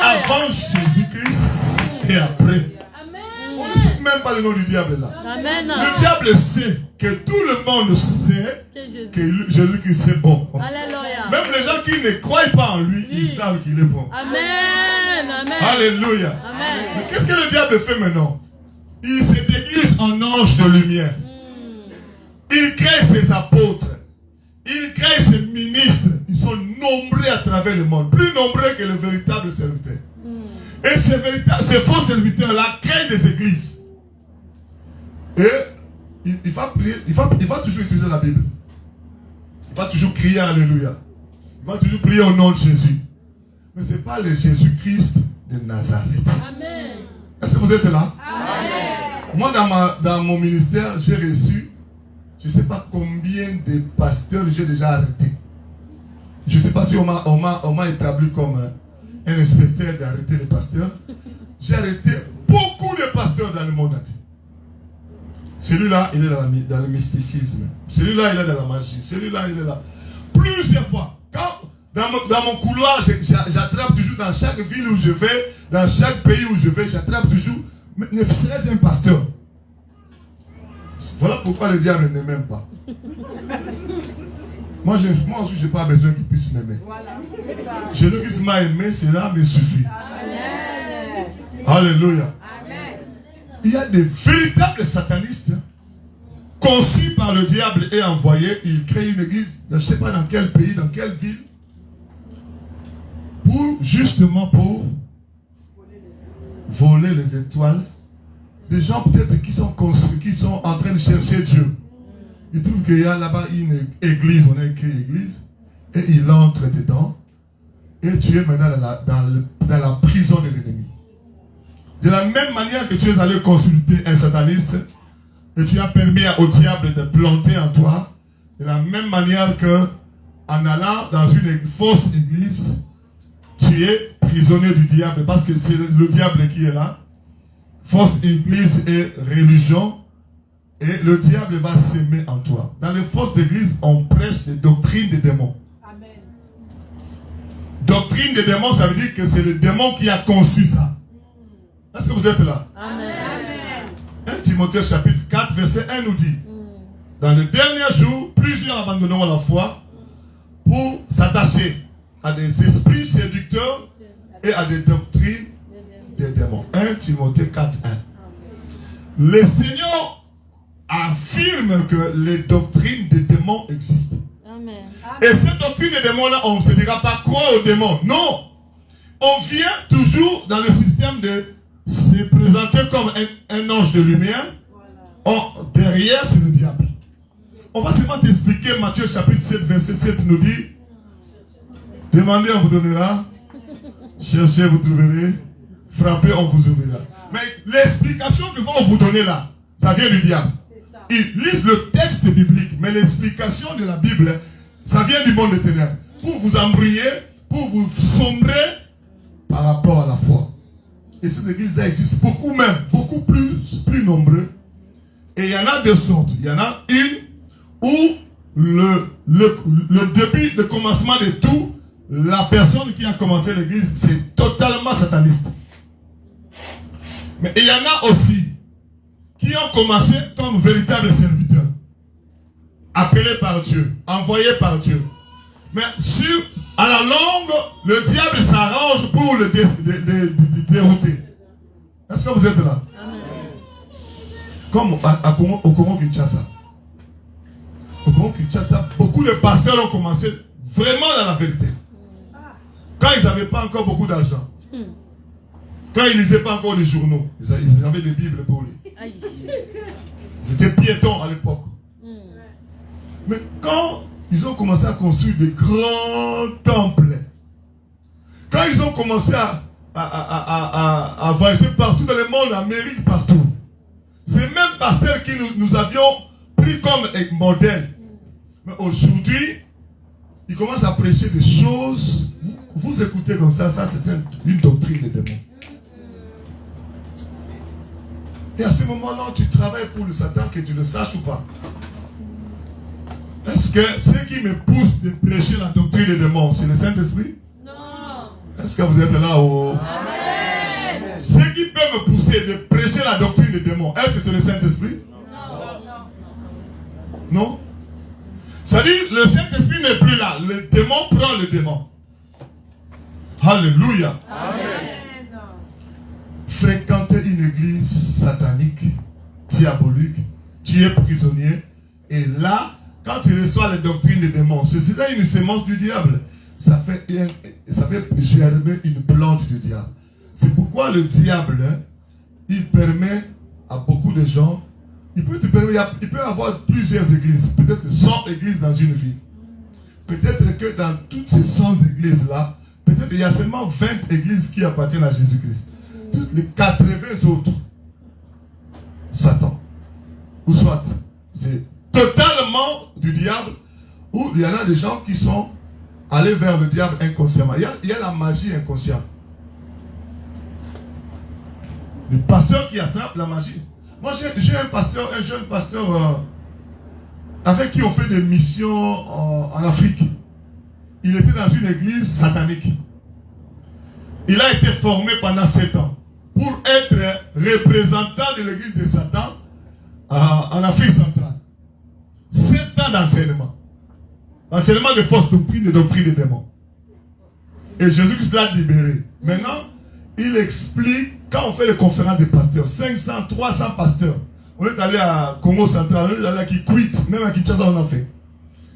Avant Jésus-Christ et après. On ne cite même pas le nom du diable là. Amen. Le diable sait que tout le monde sait que Jésus-Christ est bon. Alléluia. Même les gens qui ne croient pas en lui, ils savent qu'il est bon. Amen. Amen. Alléluia. Amen. Mais qu'est-ce que le diable fait maintenant? Il se déguise en ange de lumière. Il crée ses apôtres. Il crée ses ministres. Ils sont nombreux à travers le monde. Plus nombreux que les véritables serviteurs. Et ces faux serviteurs-là créent des églises. Et il va prier, il va toujours utiliser la Bible. Il va toujours crier Alléluia. Il va toujours prier au nom de Jésus. Mais ce n'est pas le Jésus-Christ de Nazareth. Amen. Est-ce que vous êtes là? Amen. Moi, dans mon ministère, j'ai reçu, je ne sais pas combien de pasteurs j'ai déjà arrêtés. Je ne sais pas si on m'a établi comme un inspecteur d'arrêter les pasteurs. J'ai arrêté beaucoup de pasteurs dans le monde entier. Celui-là, il est dans le mysticisme. Celui-là, il est dans la magie. Celui-là, il est là. Plusieurs fois. Dans mon couloir, j'attrape toujours dans chaque ville où je vais, dans chaque pays où je vais, j'attrape toujours, ne serait-ce un pasteur. Voilà pourquoi le diable ne m'aime pas. Moi aussi, je n'ai pas besoin qu'il puisse m'aimer. Voilà. Jésus-Christ m'a aimé, cela me suffit. Amen. Alléluia. Amen. Il y a des véritables satanistes conçus par le diable et envoyés. Il crée une église, je ne sais pas dans quel pays, dans quelle ville, justement pour voler les étoiles. Des gens peut-être qui sont en train de chercher Dieu. Ils trouvent qu'il y a là-bas une église, on a écrit église, et il entre dedans, et tu es maintenant dans la prison de l'ennemi. De la même manière que tu es allé consulter un sataniste, et tu as permis au diable de planter en toi, de la même manière que en allant dans une fausse église, tu es prisonnier du diable, parce que c'est le diable qui est là. Fausse église et religion, et le diable va s'aimer en toi. Dans les fausses églises, on prêche des doctrines des démons. Amen. Doctrine des démons, ça veut dire que c'est le démon qui a conçu ça. Est-ce que vous êtes là? Amen. 1 Timothée chapitre 4, verset 1 nous dit, dans le dernier jour, plusieurs abandonneront la foi pour s'attacher à des esprits séducteurs et à des doctrines des démons. 1 Timothée 4, 1. Le Seigneur affirme que les doctrines des démons existent. Amen. Et ces doctrines des démons-là, on ne te dira pas croire aux démons. Non. On vient toujours dans le système de se présenter comme un ange de lumière. Voilà. Derrière, c'est le diable. On va seulement t'expliquer. Matthieu chapitre 7, verset 7 nous dit, demandez, on vous donnera. Cherchez, vous trouverez. Frappez, on vous ouvrira. Mais l'explication que vont vous donner là, ça vient du diable. Ils lisent le texte biblique, mais l'explication de la Bible, ça vient du monde des ténèbres. Pour vous embrouiller, pour vous sombrer par rapport à la foi. Et ces églises-là existent beaucoup même, beaucoup plus nombreux. Et il y en a deux sortes. Il y en a une où le début, le commencement de tout, la personne qui a commencé l'église, c'est totalement sataniste. Mais il y en a aussi qui ont commencé comme véritables serviteurs, appelés par Dieu, envoyés par Dieu. Mais à la longue, le diable s'arrange pour le dérouter. Est-ce que vous êtes là? Amen. Comme au Congo-Kinshasa. Au Congo-Kinshasa, beaucoup de pasteurs ont commencé vraiment dans la vérité. Quand ils n'avaient pas encore beaucoup d'argent. Quand ils ne lisaient pas encore les journaux. Ils avaient des Bibles pour lui. C'était piéton à l'époque. Mais quand ils ont commencé à construire des grands temples, quand ils ont commencé à voyager partout dans le monde, en Amérique, partout, ces mêmes pasteurs qui nous avions pris comme modèle, mais aujourd'hui, ils commencent à prêcher des choses. Vous écoutez comme ça c'est une doctrine des démons. Et à ce moment-là, tu travailles pour le Satan, que tu le saches ou pas. Est-ce que ce qui me pousse de prêcher la doctrine des démons, c'est le Saint-Esprit? Non. Est-ce que vous êtes là? Amen. Ce qui peut me pousser de prêcher la doctrine des démons, est-ce que c'est le Saint-Esprit? Non. Non? C'est-à-dire, le Saint-Esprit n'est plus là. Le démon prend le démon. Alléluia. Amen. Fréquenter une église satanique, diabolique, tu es prisonnier. Et là, quand tu reçois les doctrines des démons, c'est là une sémence du diable. Ça fait germer une plante du diable. C'est pourquoi le diable, il permet à beaucoup de gens, il peut avoir plusieurs églises, peut-être 100 églises dans une ville. Peut-être que dans toutes ces 100 églises-là, peut-être il y a seulement 20 églises qui appartiennent à Jésus-Christ. Toutes les 80 autres, Satan. Ou soit, c'est totalement du diable, ou il y en a des gens qui sont allés vers le diable inconsciemment. Il y a la magie inconsciente. Le pasteur qui attrape la magie. Moi, j'ai un jeune pasteur avec qui on fait des missions en Afrique. Il était dans une église satanique. Il a été formé pendant 7 ans pour être représentant de l'église de Satan en Afrique centrale. 7 ans d'enseignement. Enseignement de fausses doctrines, de doctrines des démons. Et Jésus-Christ l'a libéré. Maintenant, il explique, quand on fait les conférences des pasteurs, 500, 300 pasteurs, on est allé à Congo Central, on est allé à Kikwit, même à Kinshasa on en fait.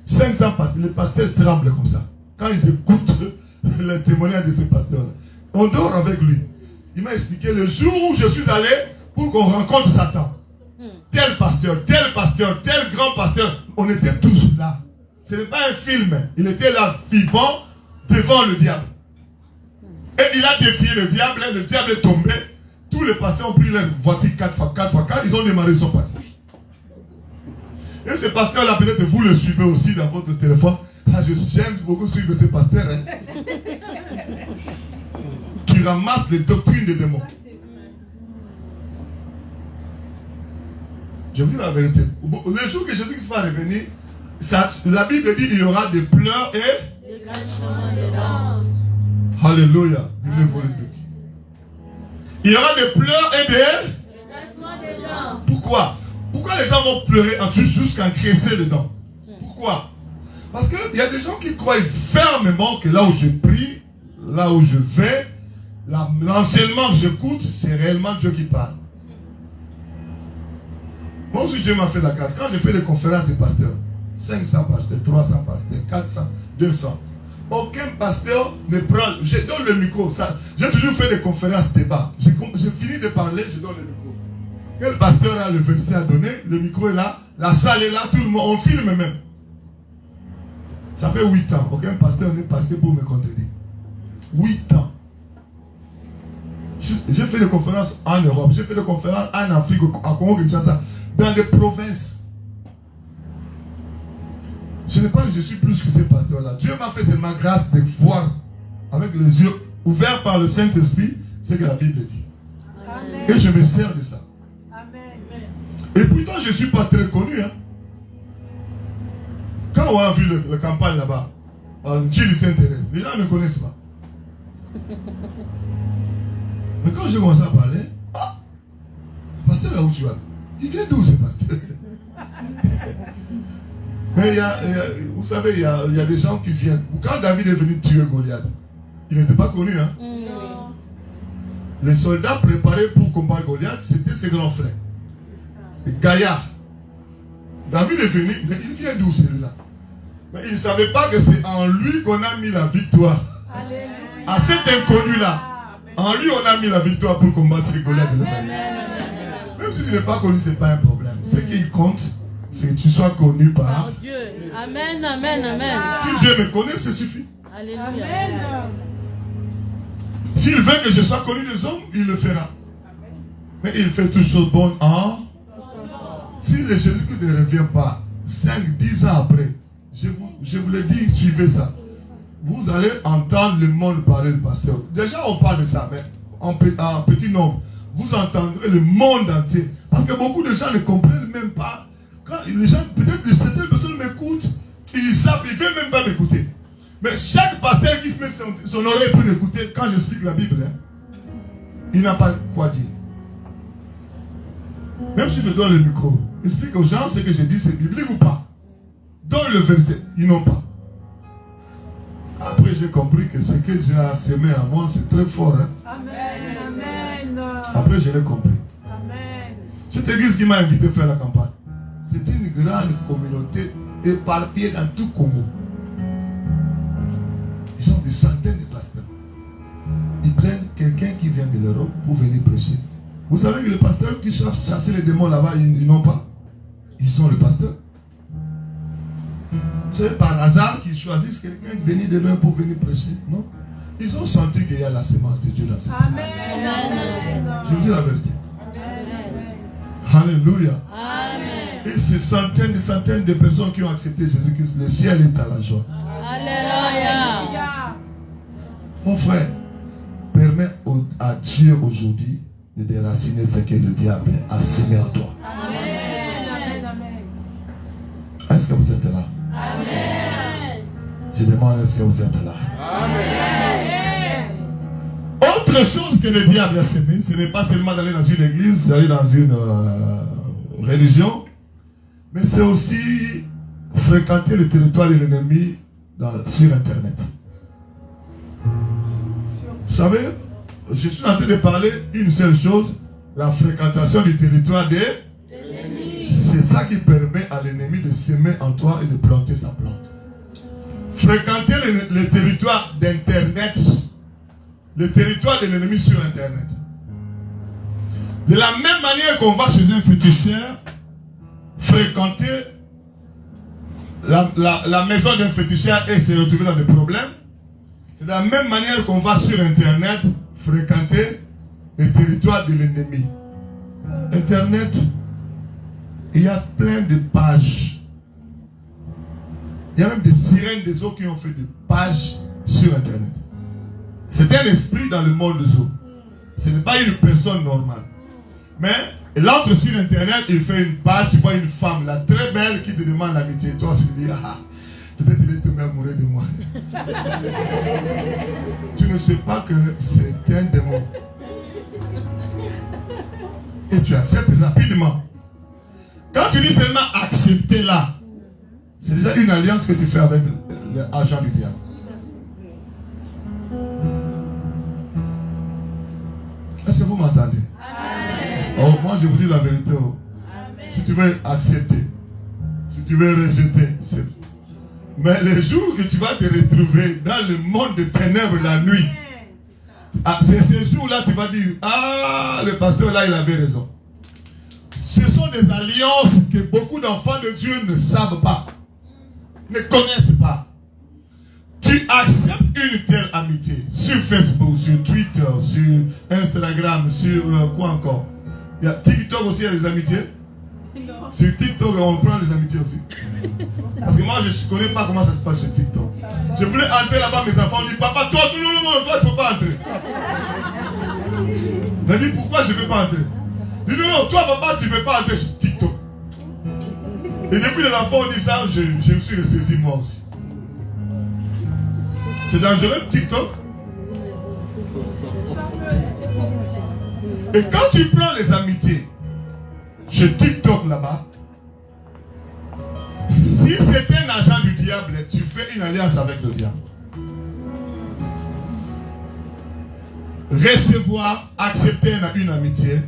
500 pasteurs, les pasteurs tremblent comme ça. Quand ils écoutent les témoignages de ces pasteurs-là, on dort avec lui. Il m'a expliqué le jour où je suis allé pour qu'on rencontre Satan. Tel pasteur, tel grand pasteur, on était tous là. Ce n'est pas un film, il était là vivant devant le diable. Et il a défié le diable est tombé. Tous les pasteurs ont pris leur voiture 4x4, ils ont démarré, ils sont partis. Et ce pasteur-là, peut-être vous le suivez aussi dans votre téléphone. Ah, j'aime beaucoup suivre ce pasteur. Hein. Tu ramasses les doctrines des démons. Je vous dis la vérité. Le jour que Jésus va revenir, la Bible dit qu'il y aura des pleurs et des craquements des langues. Alléluia. Il y aura des pleurs et des craquements des langues. Pourquoi? Pourquoi les gens vont pleurer jusqu'à cresser dedans? Pourquoi? Parce qu'il y a des gens qui croient fermement que là où je prie, là où je vais, l'enseignement que j'écoute, c'est réellement Dieu qui parle. Moi aussi, Dieu m'a fait la grâce. Quand j'ai fait des conférences des pasteurs, 500 pasteurs, 300 pasteurs, 400, 200, aucun pasteur ne prend. Je donne le micro. J'ai toujours fait des conférences débat. J'ai fini de parler, je donne le micro. Quel pasteur a le verset à donner? Le micro est là, la salle est là, tout le monde, on filme même. Ça fait 8 ans. Aucun pasteur n'est passé pour me contredire. 8 ans. J'ai fait des conférences en Europe, j'ai fait des conférences en Afrique, à Congo-Kinshasa, dans des provinces. Je ne pense que je suis plus que ces pasteurs-là. Dieu m'a fait seulement grâce de voir avec les yeux ouverts par le Saint-Esprit ce que la Bible dit. Amen. Et je me sers de ça. Amen. Et pourtant, je ne suis pas très connu. Hein. Quand on a vu la campagne là-bas, en Gilles Sainte-Thérèse, les gens ne me connaissent pas. Mais quand j'ai commencé à parler, ce pasteur là où tu vas, il vient d'où ce pasteur? Mais vous savez, il y a des gens qui viennent. Quand David est venu tuer Goliath, il n'était pas connu. Hein? Les soldats préparés pour combattre Goliath, c'était ses grands frères. Et Gaillard. David est venu, mais il vient d'où celui-là? Mais il ne savait pas que c'est en lui qu'on a mis la victoire. Alléluia. À cet inconnu-là, en lui on a mis la victoire pour combattre ces Goliath. Même si tu n'es pas connu, ce n'est pas un problème. Ce qui compte, c'est que tu sois connu par Dieu. Amen, amen, amen. Si Dieu me connaît, ça suffit. Alléluia. S'il veut que je sois connu des hommes, il le fera. Mais il fait toutes choses bonnes en. Si le Jésus-Christ ne revient pas 5, 10 ans après, je vous le dis, suivez ça. Vous allez entendre le monde parler du pasteur. Déjà, on parle de ça, mais en petit nombre. Vous entendrez le monde entier. Parce que beaucoup de gens ne comprennent même pas. Quand les gens, peut-être certaines personnes m'écoutent, ils savent, ils ne veulent même pas m'écouter. Mais chaque pasteur qui se met son oreille pour m'écouter, quand j'explique la Bible, hein, il n'a pas quoi dire. Même si je donne le micro, explique aux gens ce que je dis, c'est biblique ou pas. Donne le verset, ils n'ont pas. Après, j'ai compris que ce que j'ai semé à moi, c'est très fort. Hein. Amen. Amen. Après, je l'ai compris. Amen. Cette église qui m'a invité à faire la campagne, c'était une grande communauté éparpillée dans tout Congo. Ils ont des centaines de pasteurs. Ils prennent quelqu'un qui vient de l'Europe pour venir prêcher. Vous savez que les pasteurs qui savent chasser les démons là-bas, ils n'ont pas. Ils ont le pasteur. C'est par hasard qu'ils choisissent quelqu'un qui vient de l'Europe pour venir prêcher. Non. Ils ont senti qu'il y a la sémence de Dieu dans cette vie. Amen. Je vous dis la vérité. Amen. Alléluia. Amen. Et ces centaines de personnes qui ont accepté Jésus-Christ, le ciel est à la joie. Alléluia. Mon frère, permets à Dieu aujourd'hui de déraciner ce que le diable a semé en toi. Amen. Est-ce que vous êtes là? Amen. Je demande, est-ce que vous êtes là? Amen. Autre chose que le diable a semé, ce n'est pas seulement d'aller dans une église, d'aller dans une religion, mais c'est aussi fréquenter le territoire de l'ennemi sur Internet. Vous savez, je suis en train de parler une seule chose, la fréquentation du territoire des ennemis. C'est ça qui permet à l'ennemi de s'aimer en toi et de planter sa plante. Fréquenter le territoire d'Internet, le territoire de l'ennemi sur Internet. De la même manière qu'on va chez un féticheur, fréquenter la maison d'un féticheur et se retrouver dans des problèmes, c'est de la même manière qu'on va sur Internet fréquenter le territoire de l'ennemi. Internet, il y a plein de pages. Il y a même des sirènes des eaux qui ont fait des pages sur Internet. C'est un esprit dans le monde des eaux. Ce n'est pas une personne normale. Mais il entre sur Internet, il fait une page, tu vois une femme là, très belle, qui te demande l'amitié. Toi, tu te dis, ah, peut-être il est tombé amoureux de moi. Tu ne sais pas que c'est un démon. Et tu acceptes rapidement. Quand tu dis seulement accepter là, c'est déjà une alliance que tu fais avec l'agent du diable. Est-ce que vous m'entendez? Oh, moi je vous dis la vérité. Oh. Si tu veux accepter, si tu veux rejeter, c'est... Mais les jours que tu vas te retrouver dans le monde de ténèbres la nuit, c'est ces jours-là tu vas dire, ah, le pasteur là il avait raison. Ce sont des alliances que beaucoup d'enfants de Dieu ne savent pas, ne connaissent pas. Tu acceptes une telle amitié sur Facebook, sur Twitter, sur Instagram, sur quoi encore? Il y a TikTok aussi, il y a des amitiés. Non. Sur TikTok, on prend les amitiés aussi. Parce que moi, je ne connais pas comment ça se passe sur TikTok. Je voulais entrer là-bas, mes enfants ont dit, papa, toi, non, toi, il ne faut pas entrer. Je dis, pourquoi je ne peux pas entrer? Je dis, non, toi, papa, tu ne peux pas entrer sur TikTok. Et depuis les enfants ont dit ça, je me suis ressaisi moi aussi. C'est dangereux, TikTok. Et quand tu prends les amitiés chez TikTok là-bas, si c'est un agent du diable, tu fais une alliance avec le diable. Recevoir, accepter une amitié,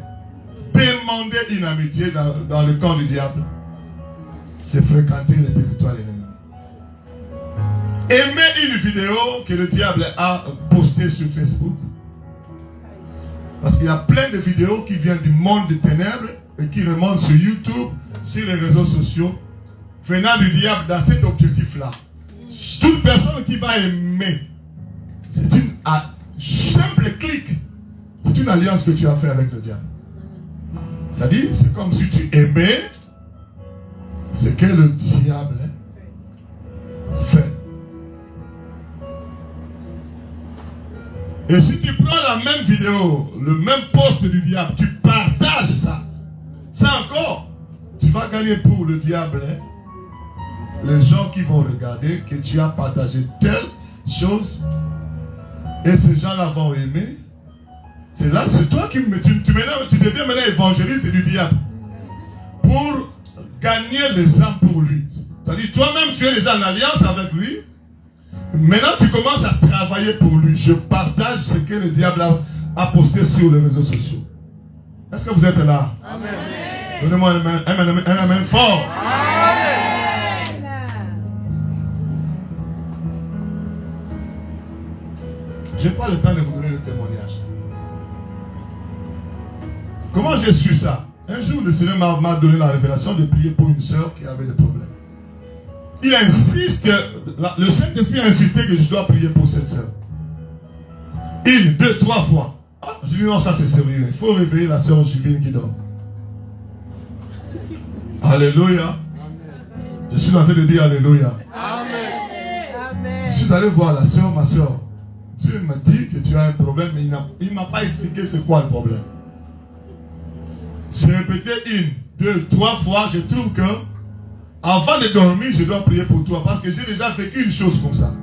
demander une amitié dans le camp du diable, c'est fréquenter le territoire de l'ennemi. Aimer une vidéo que le diable a postée sur Facebook. Parce qu'il y a plein de vidéos qui viennent du monde des ténèbres et qui remontent sur YouTube, sur les réseaux sociaux, venant du diable dans cet objectif-là. Toute personne qui va aimer, c'est une simple clic. C'est une alliance que tu as fait avec le diable. C'est-à-dire, c'est comme si tu aimais ce que le diable fait. Et si tu prends la même vidéo, le même post du diable, tu partages ça. Ça encore, tu vas gagner pour le diable. Hein? Les gens qui vont regarder que tu as partagé telle chose et ces gens-là vont aimer. C'est là, c'est toi qui tu deviens maintenant évangéliste du diable pour gagner les âmes pour lui. C'est-à-dire toi-même tu es déjà en alliance avec lui. Maintenant tu commences à travailler pour lui. Je partage ce que le diable a posté sur les réseaux sociaux. Est-ce que vous êtes là? Amen. Donnez-moi un amen fort. Amen. Je n'ai pas le temps de vous donner le témoignage. Comment j'ai su ça? Un jour le Seigneur m'a donné la révélation de prier pour une soeur qui avait des problèmes. Il insiste, le Saint-Esprit a insisté que je dois prier pour cette soeur. 1, 2, 3 fois. Ah, je dis non, ça c'est sérieux. Il faut réveiller la soeur Jivine qui dort. Alléluia. Je suis en train de dire Alléluia. Amen. Je suis allé voir la soeur, ma soeur. Dieu m'a dit que tu as un problème, mais il ne m'a pas expliqué c'est quoi le problème. J'ai répété 1, 2, 3 fois. Je trouve que avant de dormir, je dois prier pour toi parce que j'ai déjà vécu une chose comme ça.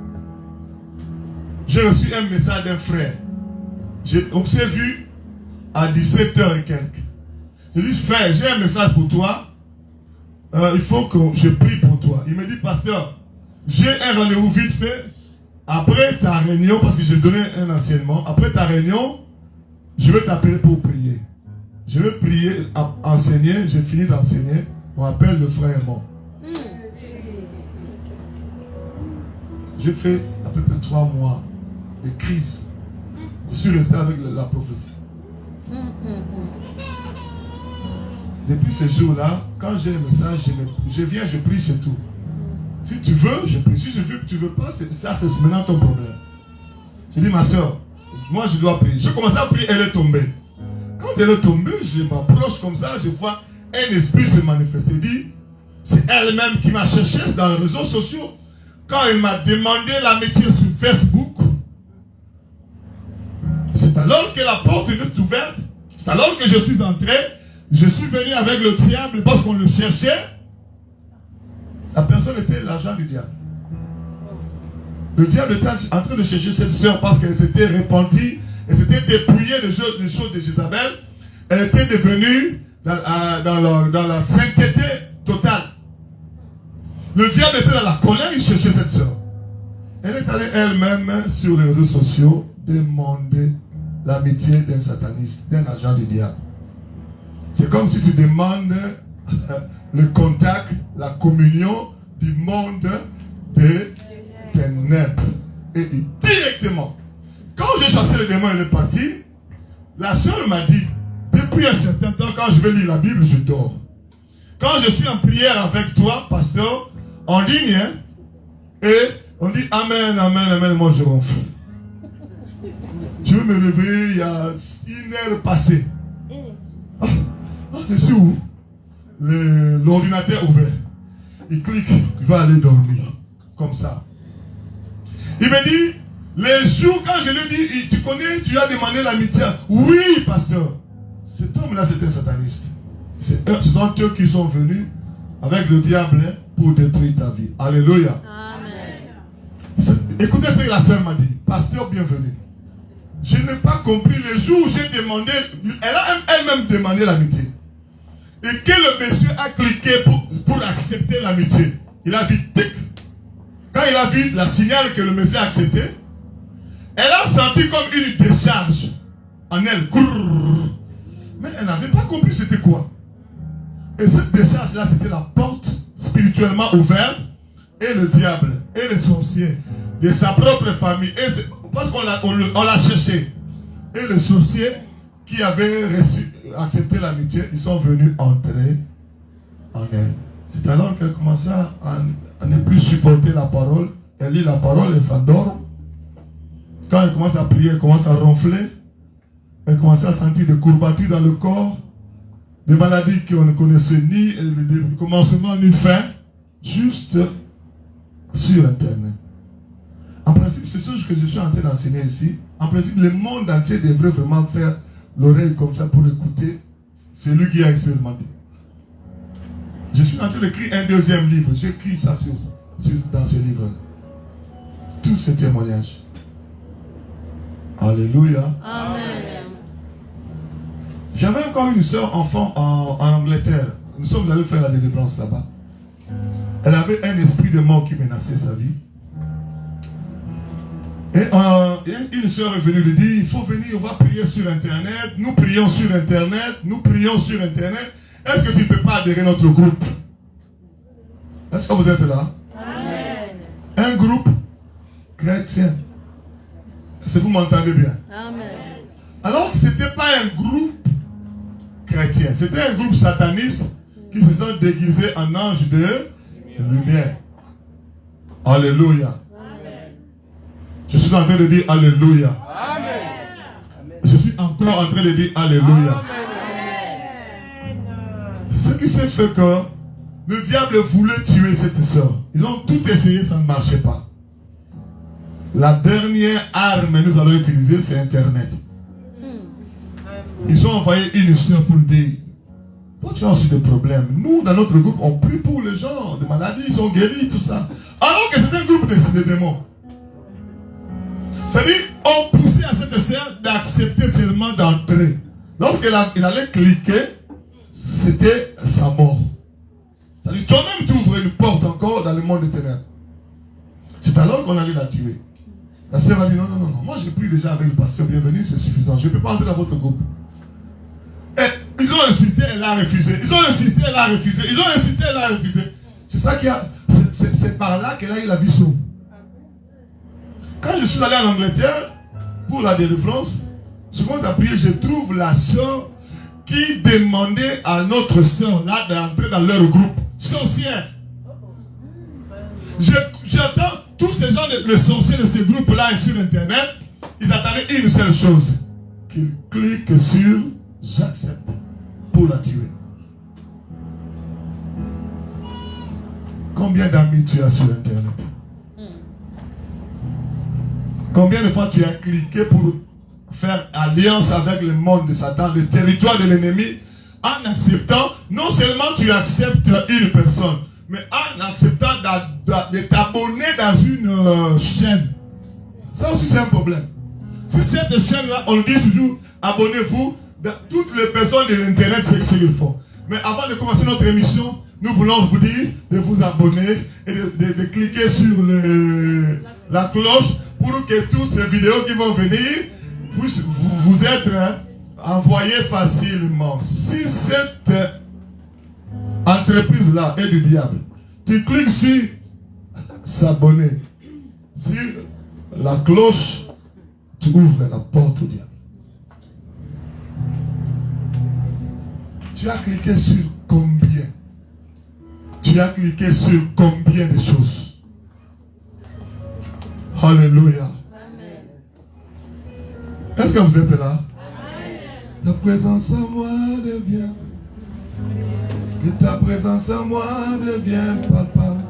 J'ai reçu un message d'un frère. On s'est vu à 17h et quelques. Je dis, frère, j'ai un message pour toi. Il faut que je prie pour toi. Il me dit, pasteur, j'ai un rendez-vous vite fait. Après ta réunion, parce que j'ai donné un enseignement, après ta réunion, je vais t'appeler pour prier. Je vais prier, enseigner, j'ai fini d'enseigner. On m'appelle le frère est mort. J'ai fait à peu près 3 mois de crise. Je suis resté avec la prophétie. Depuis ce jour-là, quand j'ai un message, je viens, je prie, c'est tout. Si tu veux, je prie. Si je veux que tu ne veux pas, ça c'est maintenant ton problème. Je dis, ma soeur, moi je dois prier. Je commence à prier, elle est tombée. Quand elle est tombée, je m'approche comme ça, je vois un esprit se manifester. Dit, c'est elle-même qui m'a cherché dans les réseaux sociaux. Quand elle m'a demandé l'amitié sur Facebook, c'est alors que la porte est ouverte. C'est alors que je suis entré. Je suis venu avec le diable parce qu'on le cherchait. La personne était l'agent du diable. Le diable était en train de chercher cette sœur parce qu'elle s'était repentie. Elle s'était dépouillée des choses de Jézabel. Elle était devenue dans la sainteté totale. Le diable était dans la colère, il cherchait cette sœur. Elle est allée elle-même sur les réseaux sociaux demander l'amitié d'un sataniste, d'un agent du diable. C'est comme si tu demandes le contact, la communion du monde des ténèbres. Et directement, quand j'ai chassé le démon et il est parti, la sœur m'a dit, depuis un certain temps, quand je vais lire la Bible, je dors. Quand je suis en prière avec toi, pasteur, en ligne, hein, et on dit Amen, Amen, Amen, moi je ronfle. Je vais me lever, il y a 1 heure passée. Je suis où? L'ordinateur ouvert. Il clique, il va aller dormir. Comme ça. Il me dit, les jours quand je lui dis, tu connais, tu as demandé l'amitié. Oui, pasteur. Cet homme-là, c'est un sataniste. Ce sont eux qui sont venus avec le diable pour détruire ta vie. Alléluia. Amen. Écoutez ce que la sœur m'a dit. Pasteur, bienvenue. Je n'ai pas compris le jour où j'ai demandé, elle a elle-même demandé l'amitié. Et que le monsieur a cliqué pour accepter l'amitié. Il a vu tic. Quand il a vu la signal que le monsieur a accepté, elle a senti comme une décharge en elle. Mais elle n'avait pas compris c'était quoi. Et cette décharge-là, c'était la porte spirituellement ouverte. Et le diable, et les sorciers de sa propre famille. Parce qu'on l'a cherché. Et les sorciers qui avaient accepté l'amitié, ils sont venus entrer en elle. C'est alors qu'elle commençait à ne plus supporter la parole. Elle lit la parole, elle s'endort. Quand elle commence à prier, elle commence à ronfler. Elle commence à sentir des courbatures dans le corps. Des maladies qu'on ne connaissait ni commencement ni fin. Juste sur Internet. En principe, c'est ce que je suis en train d'enseigner ici. En principe, le monde entier devrait vraiment faire l'oreille comme ça pour écouter celui qui a expérimenté. Je suis en train d'écrire un 2e livre. J'écris ça dans ce livre. Tous ces témoignages. Alléluia. Amen. J'avais encore une soeur enfant en Angleterre. Nous sommes allés faire la délivrance là-bas. Elle avait un esprit de mort qui menaçait sa vie. Et une soeur est venue lui dire, il faut venir, on va prier sur Internet. Nous prions sur Internet. Nous prions sur Internet. Est-ce que tu ne peux pas adhérer à notre groupe? Est-ce que vous êtes là? Amen. Un groupe chrétien. Est-ce que vous m'entendez bien? Amen. Alors ce n'était pas un groupe chrétien. C'était un groupe sataniste qui se sont déguisés en anges de lumière. Alléluia. Amen. Je suis en train de dire Alléluia. Amen. Je suis encore en train de dire Alléluia. Amen. Ce qui s'est fait que le diable voulait tuer cette soeur. Ils ont tout essayé, ça ne marchait pas. La dernière arme que nous allons utiliser, c'est Internet. Ils ont envoyé une soeur pour dire, toi tu as aussi des problèmes. Nous, dans notre groupe, on prie pour les gens, des maladies, ils sont guéris, tout ça. Alors que c'est un groupe de démons. C'est-à-dire, on poussait à cette sœur d'accepter seulement d'entrer. Lorsqu'il allait cliquer, c'était sa mort. C'est-à-dire, toi-même tu ouvrais une porte encore dans le monde des ténèbres. C'est alors qu'on allait la tuer. La sœur a dit non, non, non, non. Moi j'ai pris déjà avec le pasteur, bienvenue, c'est suffisant. Je ne peux pas entrer dans votre groupe. Et ils ont insisté, elle a refusé. Ils ont insisté, elle a refusé. Ils ont insisté, elle a refusé. C'est ça qui a. C'est par là qu'elle a eu la vie sauve. Quand je suis allé en Angleterre pour la délivrance, je commence à prier, je trouve la sœur qui demandait à notre sœur là d'entrer dans leur groupe. Sorcière. J'entends tous ces gens, les sorciers de ce groupe-là sur Internet, ils attendaient une seule chose. Qu'ils cliquent sur j'accepte pour la tuer. Combien d'amis tu as sur Internet? Combien de fois tu as cliqué pour faire alliance avec le monde de Satan, le territoire de l'ennemi, en acceptant, non seulement tu acceptes une personne, mais en acceptant de t'abonner dans une chaîne. Ça aussi c'est un problème. Si cette chaîne-là, on dit toujours, abonnez-vous, toutes les personnes de l'internet, c'est ce qu'ils font. Mais avant de commencer notre émission, nous voulons vous dire de vous abonner et de cliquer sur la cloche pour que toutes ces vidéos qui vont venir puissent vous être envoyées facilement. Si cette entreprise-là est du diable, tu cliques sur s'abonner, sur la cloche, tu ouvres la porte au diable. Tu as cliqué sur combien? Tu as cliqué sur combien de choses? Alléluia. Est-ce que vous êtes là? Ta présence en moi devient. Que ta présence en moi devient palpable.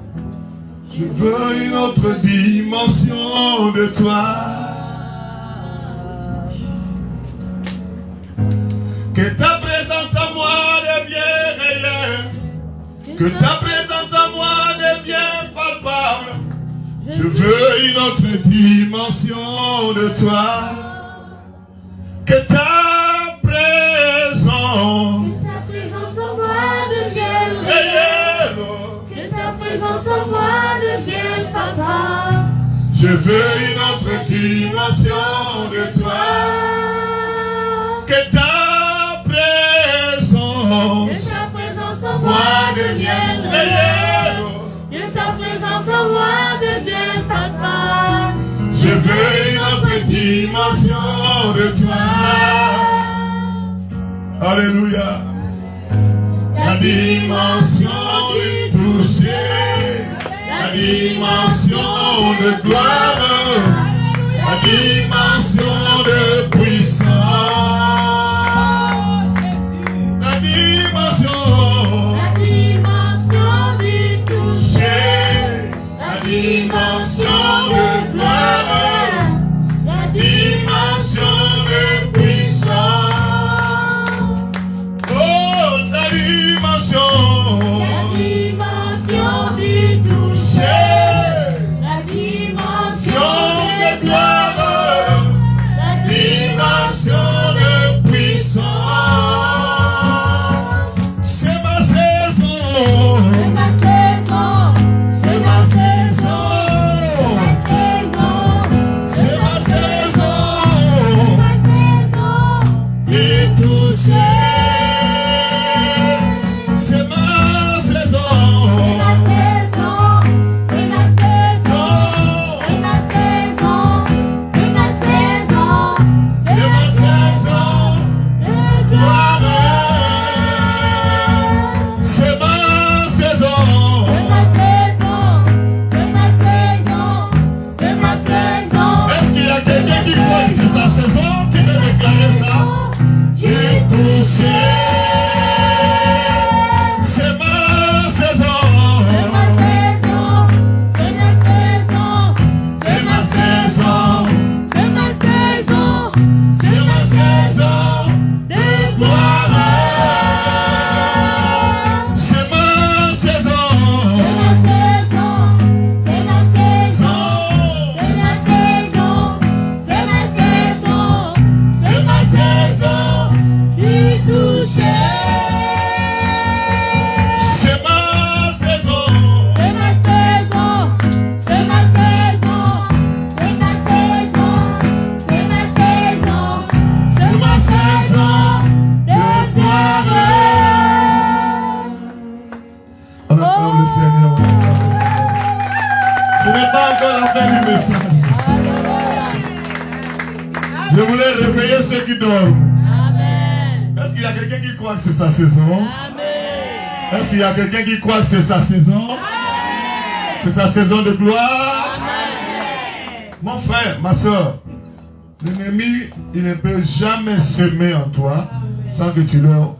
Je veux une autre dimension de toi. Que ta présence en moi devienne réelle. Que ta présence en moi devienne palpable. Je veux une autre dimension de toi. Que ta présence en moi devienne réelle. Que ta présence en moi devienne palpable. Je veux une autre dimension de toi. Que ta présence en moi devienne réelle. Que ta présence en moi devienne palpable. Je veux une autre dimension de toi. Alléluia. La dimension du toucher. La dimension de gloire. La dimension de puissance. La dimension du toucher. La dimension de gloire. La dimension de puissance. Oh, la dimension du toucher. La dimension message. Je voulais réveiller ceux qui dorment. Amen. Est-ce qu'il y a quelqu'un qui croit que c'est sa saison? Amen. Est-ce qu'il y a quelqu'un qui croit que c'est sa saison? C'est sa saison de gloire? Amen. Mon frère, ma soeur, l'ennemi, il ne peut jamais s'aimer en toi sans que tu leur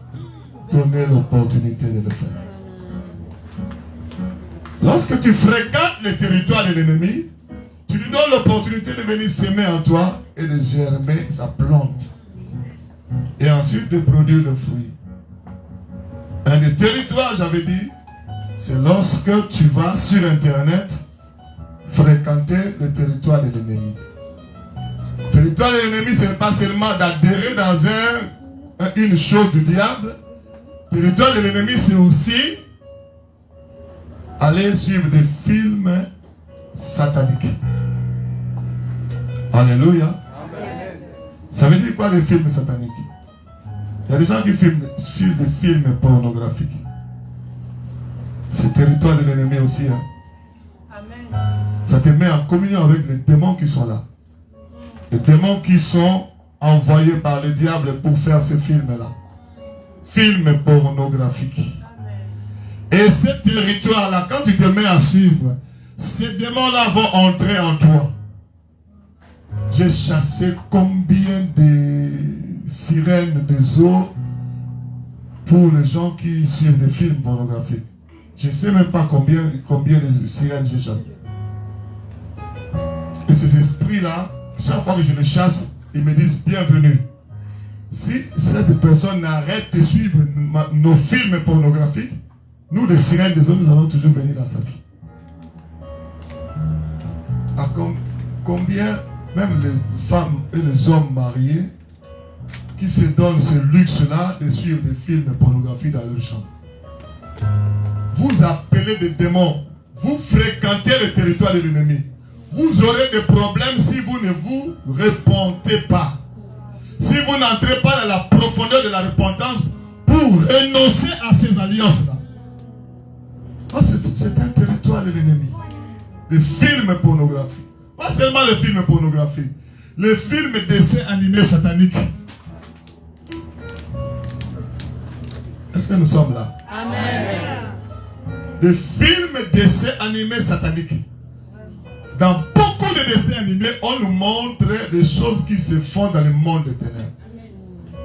donnes l'opportunité de le faire. Lorsque tu fréquentes le territoire de l'ennemi, tu lui donnes l'opportunité de venir s'aimer en toi et de germer sa plante. Et ensuite de produire le fruit. Un des territoires, j'avais dit, c'est lorsque tu vas sur Internet fréquenter le territoire de l'ennemi. Le territoire de l'ennemi, ce n'est pas seulement d'adhérer dans une chose du diable. Le territoire de l'ennemi, c'est aussi aller suivre des films sataniques. Alléluia. Amen. Ça veut dire quoi les films sataniques? Il y a des gens qui suivent des films pornographiques. C'est le territoire de l'ennemi aussi. Hein. Amen. Ça te met en communion avec les démons qui sont là. Les démons qui sont envoyés par le diable pour faire ces films-là. Films pornographiques. Et ce territoire-là, quand tu te mets à suivre, ces démons-là vont entrer en toi. J'ai chassé combien de sirènes des eaux pour les gens qui suivent des films pornographiques. Je ne sais même pas combien de sirènes j'ai chassé. Et ces esprits-là, chaque fois que je les chasse, ils me disent bienvenue. Si cette personne arrête de suivre nos films pornographiques, nous, les sirènes des eaux, nous allons toujours venir dans sa vie. À combien, même les femmes et les hommes mariés, qui se donnent ce luxe-là de suivre des films pornographiques dans leur chambre. Vous appelez des démons, vous fréquentez le territoire de l'ennemi. Vous aurez des problèmes si vous ne vous repentez pas. Si vous n'entrez pas dans la profondeur de la repentance pour renoncer à ces alliances-là. C'est un territoire de l'ennemi. Les films pornographiques. Pas seulement les films pornographiques. Les films d'essais animés sataniques. Est-ce que nous sommes là? Amen. Des films d'essais animés sataniques. Dans beaucoup de dessins animés, on nous montre des choses qui se font dans le monde des ténèbres.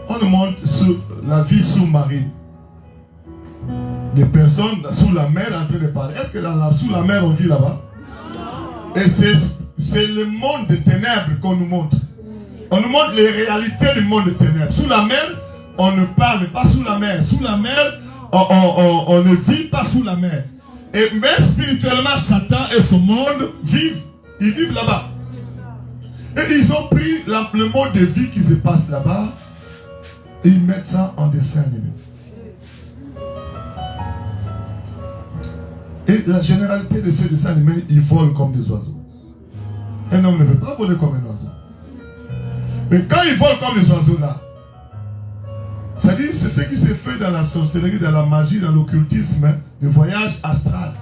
On nous montre la vie sous-marine. Des personnes sous la mer en train de parler. Est-ce que sous la mer on vit là-bas? Et c'est le monde des ténèbres qu'on nous montre. On nous montre les réalités du monde des ténèbres. Sous la mer, on ne parle pas sous la mer. Sous la mer, on ne vit pas sous la mer. Et même spirituellement, Satan et son monde vivent. Ils vivent là-bas. Et ils ont pris le mode de vie qui se passe là-bas et ils mettent ça en dessin animé. Et la généralité de ces dessins animés, ils volent comme des oiseaux. Un homme ne peut pas voler comme un oiseau. Mais quand ils volent comme les oiseaux là, c'est-à-dire c'est ce qui s'est fait dans la sorcellerie, dans la magie, dans l'occultisme, le voyage astral.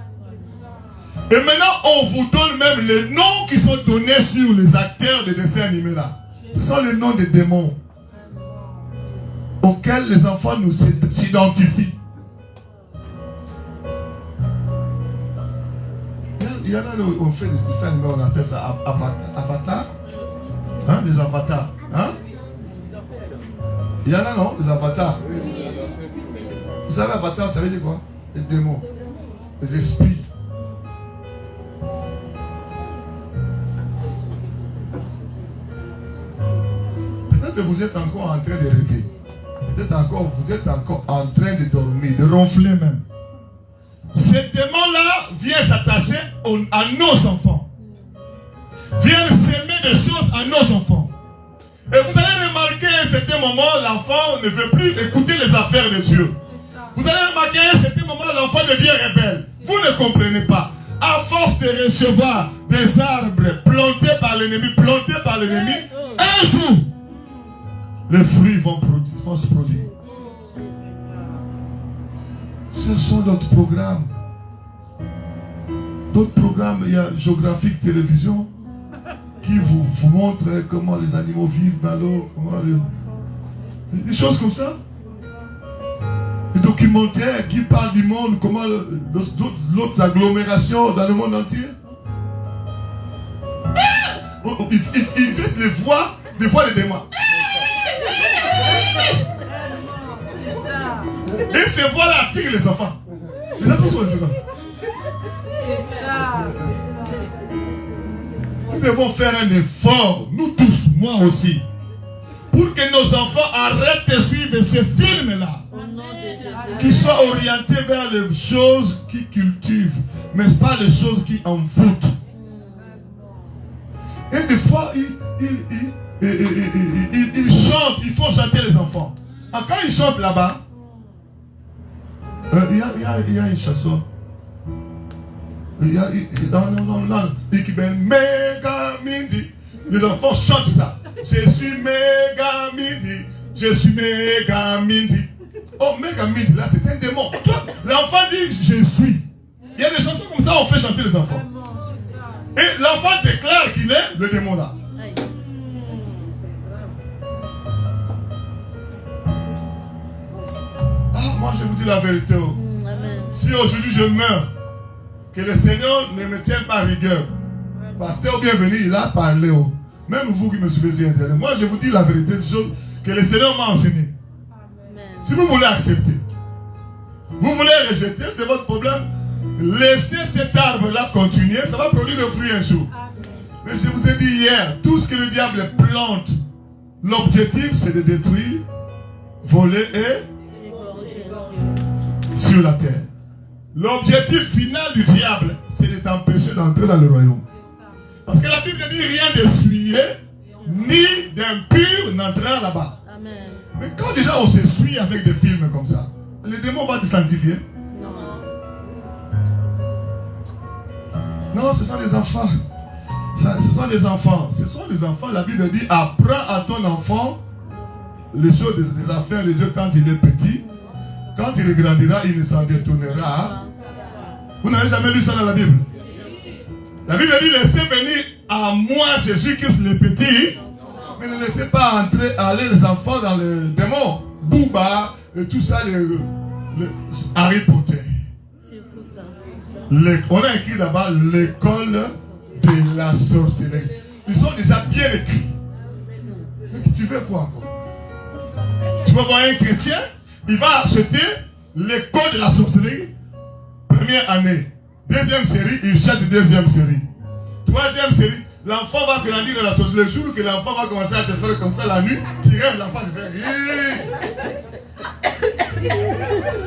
Et maintenant, on vous donne même les noms qui sont donnés sur les acteurs de dessins animés là. Ce sont les noms des démons auxquels les enfants nous s'identifient. Il y en a où on fait des dessins animés, on appelle ça avatar. Hein, les avatars. Hein? Il y en a non, les avatars. Vous savez, avatar, ça veut dire quoi? Les démons, les esprits. Peut-être que vous êtes encore en train de rêver. Peut-être encore, vous êtes encore en train de dormir, de ronfler même. Ces démons-là viennent s'attacher à nos enfants. Viennent s'aimer des choses à nos enfants. Et vous allez remarquer à un certain moment, l'enfant ne veut plus écouter les affaires de Dieu. Vous allez remarquer à un certain moment, l'enfant devient rebelle. Vous ne comprenez pas. À force de recevoir des arbres plantés par l'ennemi, un jour, les fruits vont se produire. Ce sont d'autres programmes. D'autres programmes, il y a géographique, télévision. qui vous montre comment les animaux vivent dans l'eau, des choses comme ça. Des documentaires qui parlent du monde, comment d'autres agglomérations dans le monde entier. Il fait des voix des démons. Et ces voix-là attirent les enfants. Les enfants sont différents. C'est ça. Nous devons faire un effort, nous tous, moi aussi, pour que nos enfants arrêtent de suivre ces films-là, qui soient orientés vers les choses qui cultivent, mais pas les choses qui envoûtent. Et des fois, ils chantent, il faut chanter les enfants. Ah, quand ils chantent là-bas, il y a une chanson. Les enfants chantent ça. Je suis méga midi. Je suis méga midi. Oh, méga midi, là c'est un démon. Toi, l'enfant dit je suis. Il y a des chansons comme ça, on fait chanter les enfants. Et l'enfant déclare qu'il est le démon là. Ah, moi je vous dis la vérité. Si aujourd'hui je meurs, que le Seigneur ne me tienne pas à rigueur. Pasteur bienvenu, il a parlé. Même vous qui me suivez sur Internet. Moi je vous dis la vérité, c'est chose que le Seigneur m'a enseigné. Si vous voulez accepter, vous voulez rejeter, c'est votre problème. Laissez cet arbre-là continuer, ça va produire le fruit un jour. Mais je vous ai dit hier, tout ce que le diable plante, l'objectif c'est de détruire, voler et sur la terre. L'objectif final du diable, c'est de t'empêcher d'entrer dans le royaume. Parce que la Bible dit rien de souillé, ni d'impur n'entrera là-bas. Mais quand déjà on se suit avec des films comme ça, le démon va te sanctifier. Non, ce sont des enfants. Ce sont des enfants. Ce sont des enfants. La Bible dit apprends à ton enfant les choses des affaires de Dieu quand il est petit. Quand il grandira, il ne s'en détournera. Vous n'avez jamais lu ça dans la Bible? La Bible dit laissez venir à moi Jésus-Christ les petits, mais ne laissez pas aller les enfants dans le démon. Booba et tout ça, les Harry Potter. On a écrit là-bas l'école de la sorcellerie. Ils ont déjà bien écrit. Mais tu veux quoi encore? Tu vas voir un chrétien, il va acheter l'école de la sorcellerie. Première année. Deuxième série, il cherche deuxième série. Troisième série, l'enfant va grandir dans la sorcellerie. Le jour que l'enfant va commencer à se faire comme ça la nuit, tu rêves, l'enfant se fait.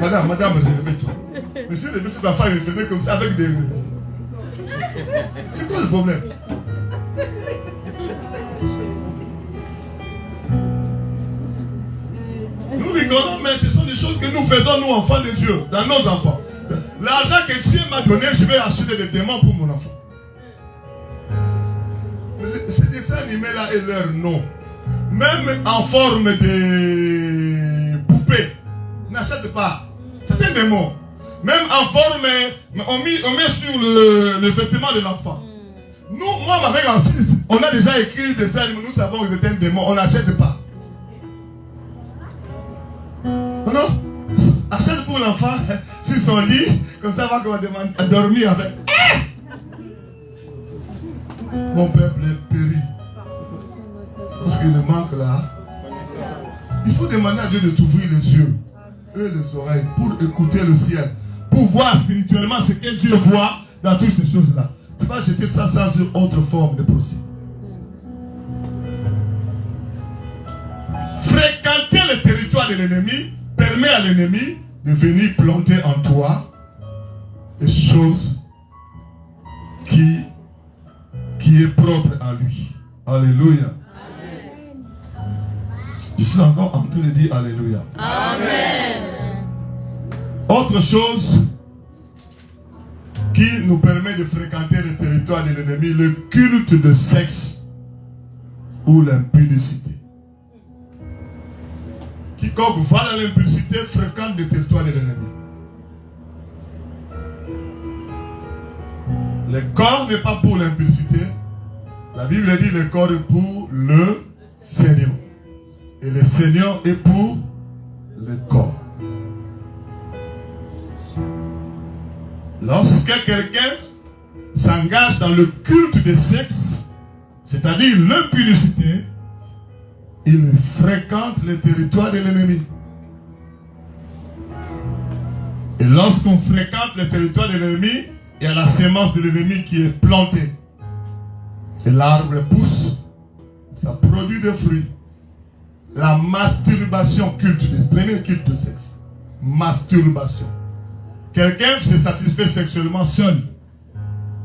Madame, réveille-toi. Monsieur, cet enfant, il me faisait comme ça avec des... C'est quoi le problème? Nous rigolons, mais ce sont des choses que nous faisons, nous, enfants de Dieu, dans nos enfants. L'argent que Dieu m'a donné, je vais acheter des démons pour mon enfant. Ces dessins animés-là et leur nom, même en forme de poupée, n'achète pas. C'est un démon. Même en forme, on met sur le vêtement de l'enfant. Nous, moi, avec l'artiste, on a déjà écrit des dessins animés, nous savons que c'est un démon, on n'achète pas. Non? Achète pour l'enfant sur son lit, comme ça, on va dormir avec. Mon peuple est péri. Parce qu'il manque là. Il faut demander à Dieu de t'ouvrir les yeux et les oreilles pour écouter le ciel. Pour voir spirituellement ce que Dieu voit dans toutes ces choses-là. Tu vas jeter ça sans une autre forme de procès. Fréquenter le territoire de l'ennemi permet à l'ennemi de venir planter en toi des choses qui est propre à lui. Alléluia. Amen. Je suis encore en train de dire Alléluia. Amen. Autre chose qui nous permet de fréquenter le territoire de l'ennemi, le culte de sexe ou l'impudicité. Quiconque va dans l'impudicité fréquente le territoire de l'ennemi. Le corps n'est pas pour l'impudicité, La Bible dit le corps est pour le Seigneur. Et le Seigneur est pour le corps. Lorsque quelqu'un s'engage dans le culte des sexes, c'est-à-dire l'impudicité, il fréquente le territoire de l'ennemi. Et lorsqu'on fréquente le territoire de l'ennemi, il y a la sémence de l'ennemi qui est plantée. Et l'arbre pousse, ça produit des fruits. La masturbation, premier culte de sexe. Masturbation. Quelqu'un se satisfait sexuellement seul.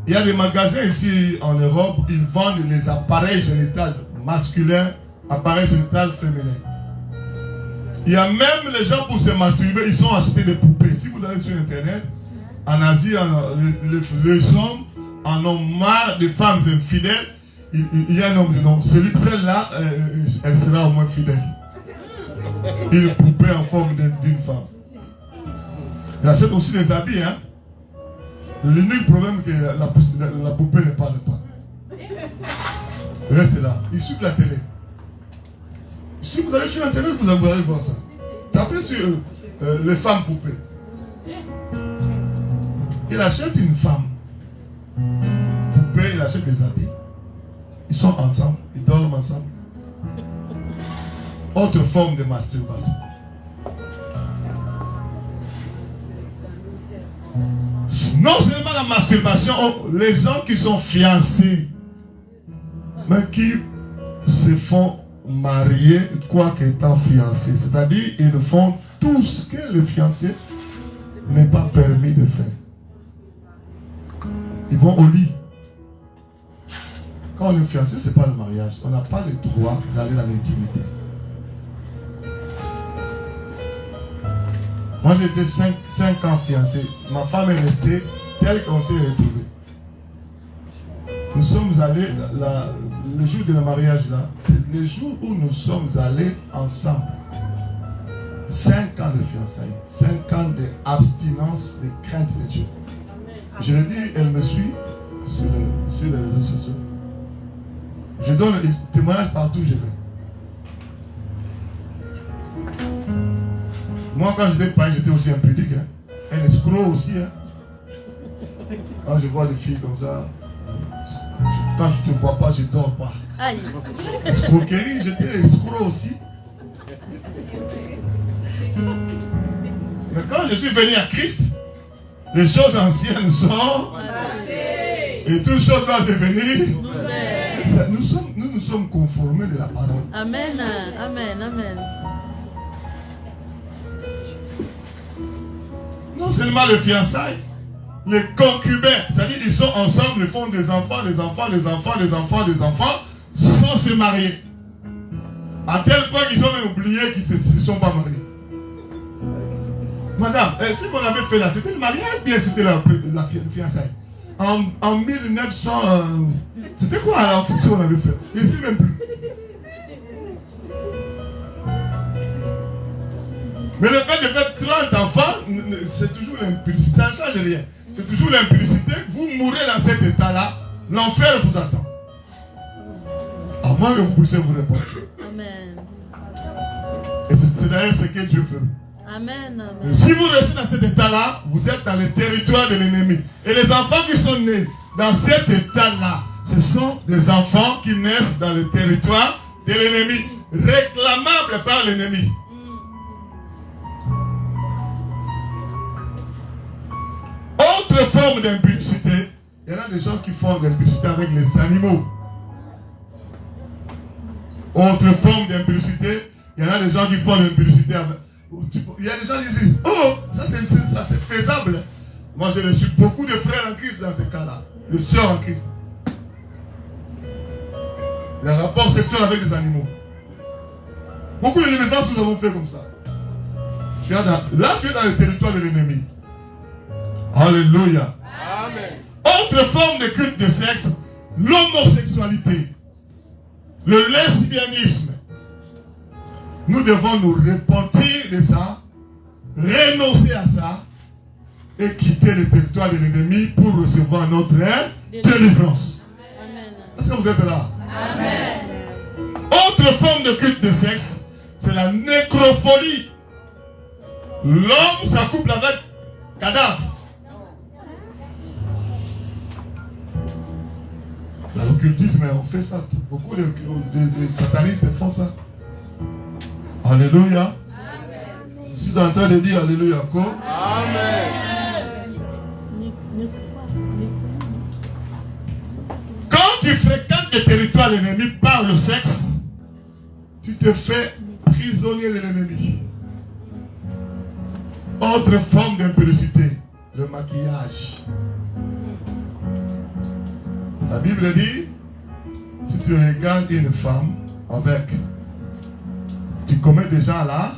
Il y a des magasins ici en Europe, ils vendent les appareils génitaux masculins, appareils génitaux féminins. Il y a même les gens pour se masturber, ils ont acheté des poupées. Si vous allez sur Internet, en Asie, les hommes en ont marre des femmes infidèles. Il y a un homme de nom. Celle-là, elle sera au moins fidèle. Une poupée en forme d'une femme. Il achète aussi des habits. Hein? L'unique problème c'est que la poupée ne parle pas. Restez là. Il suit la télé. Si vous allez sur Internet, vous allez voir ça. Tapez sur les femmes poupées. Il achète une femme poupée, il achète des habits. Ils sont ensemble, ils dorment ensemble. Autre forme de masturbation. Non seulement la masturbation, les gens qui sont fiancés, mais qui se font marier, quoi qu'étant fiancés. C'est-à-dire, ils font tout ce que le fiancé n'est pas permis de faire. Ils vont au lit. Quand on est fiancé, ce n'est pas le mariage. On n'a pas le droit d'aller dans l'intimité. Moi, j'étais 5 ans fiancé. Ma femme est restée telle qu'on s'est retrouvés. Nous sommes allés, le jour de le mariage là, c'est le jour où nous sommes allés ensemble. 5 ans de fiançailles, 5 ans d'abstinence, de crainte de Dieu. Je l'ai dit, elle me suit sur les réseaux sociaux. Je donne des témoignages partout où je vais. Moi, quand j'étais païen, j'étais aussi impudique. Hein. Un escroc aussi. Hein. Quand je vois les filles comme ça, quand je ne te vois pas, je ne dors pas. Aïe. Escroquerie, j'étais escroc aussi. Mais quand je suis venu à Christ, les choses anciennes sont et toutes choses doivent devenir. Nous nous sommes conformés de la parole. Amen, amen, amen. Non seulement les fiançailles, les concubins, c'est-à-dire ils sont ensemble, ils font des enfants, sans se marier. À tel point qu'ils ont même oublié qu'ils ne se sont pas mariés. Madame, si vous l'avez fait là, c'était le mariage ou bien c'était la fiançaille? En 1900, c'était quoi alors que on avait fait? Je ne sais même plus. Mais le fait de faire 30 enfants, c'est toujours l'impudicité. Ça ne change rien. C'est toujours l'impudicité. Vous mourrez dans cet état-là, l'enfer vous attend. À moins que vous puissiez vous répondre. Amen. Et c'est d'ailleurs ce que Dieu veut. Amen, amen. Si vous restez dans cet état-là, vous êtes dans le territoire de l'ennemi. Et les enfants qui sont nés dans cet état-là, ce sont des enfants qui naissent dans le territoire de l'ennemi, réclamables par l'ennemi. Autre forme d'impudicité, il y en a des gens qui font de l'impudicité avec les animaux. Autre forme d'impudicité, il y en a des gens qui font de l'impudicité avec... Il y a des gens qui disent, oh, ça c'est faisable. Moi j'ai reçu beaucoup de frères en Christ dans ce cas-là, de sœurs en Christ. Les rapports sexuels avec des animaux. Beaucoup de délivrances nous avons fait comme ça. Là tu es dans le territoire de l'ennemi. Alléluia. Amen. Autre forme de culte de sexe, l'homosexualité, le lesbianisme. Nous devons nous repentir de ça, renoncer à ça et quitter le territoire de l'ennemi pour recevoir notre délivrance. Est-ce que vous êtes là? Amen. Autre forme de culte de sexe, c'est la nécrophilie. L'homme s'accouple avec cadavre. Dans l'occultisme, on fait ça. Beaucoup de satanistes font ça. Alléluia. Amen. Je suis en train de dire Alléluia. Quoi? Amen. Quand tu fréquentes le territoire de l'ennemi par le sexe, tu te fais prisonnier de l'ennemi. Autre forme d'impudicité, le maquillage. La Bible dit, si tu regardes une femme avec, tu commets déjà là.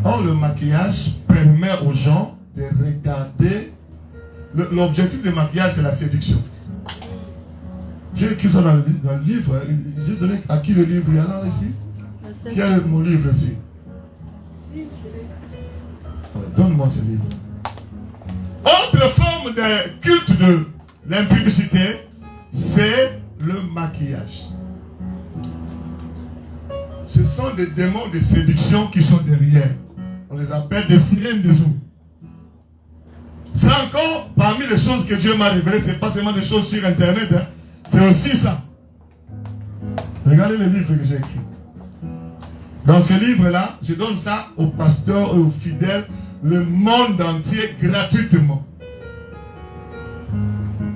Or, le maquillage permet aux gens de regarder. L'objectif du maquillage, c'est la séduction. J'ai écrit ça dans le livre. J'ai donné à qui le livre? Il y en a ici? Qui a mon livre ici? Donne-moi ce livre. Autre forme de culte de l'impudicité, c'est le maquillage. Ce sont des démons de séduction qui sont derrière. On les appelle des sirènes des eaux. C'est encore parmi les choses que Dieu m'a révélées. Ce n'est pas seulement des choses sur Internet. Hein. C'est aussi ça. Regardez le livre que j'ai écrit. Dans ce livre-là, je donne ça aux pasteurs et aux fidèles, le monde entier, gratuitement.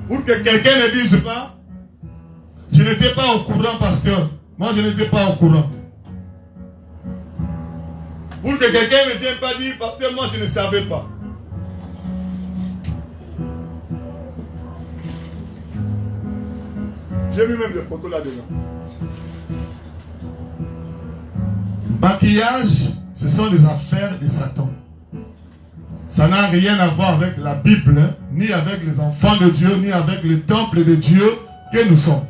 Pour que quelqu'un ne dise pas, je n'étais pas au courant, pasteur. Moi, je n'étais pas au courant. Pour que quelqu'un ne vienne pas dire, pasteur, moi, je ne savais pas. J'ai mis même des photos là-dedans. Maquillage, ce sont des affaires de Satan. Ça n'a rien à voir avec la Bible, hein, ni avec les enfants de Dieu, ni avec le temple de Dieu que nous sommes.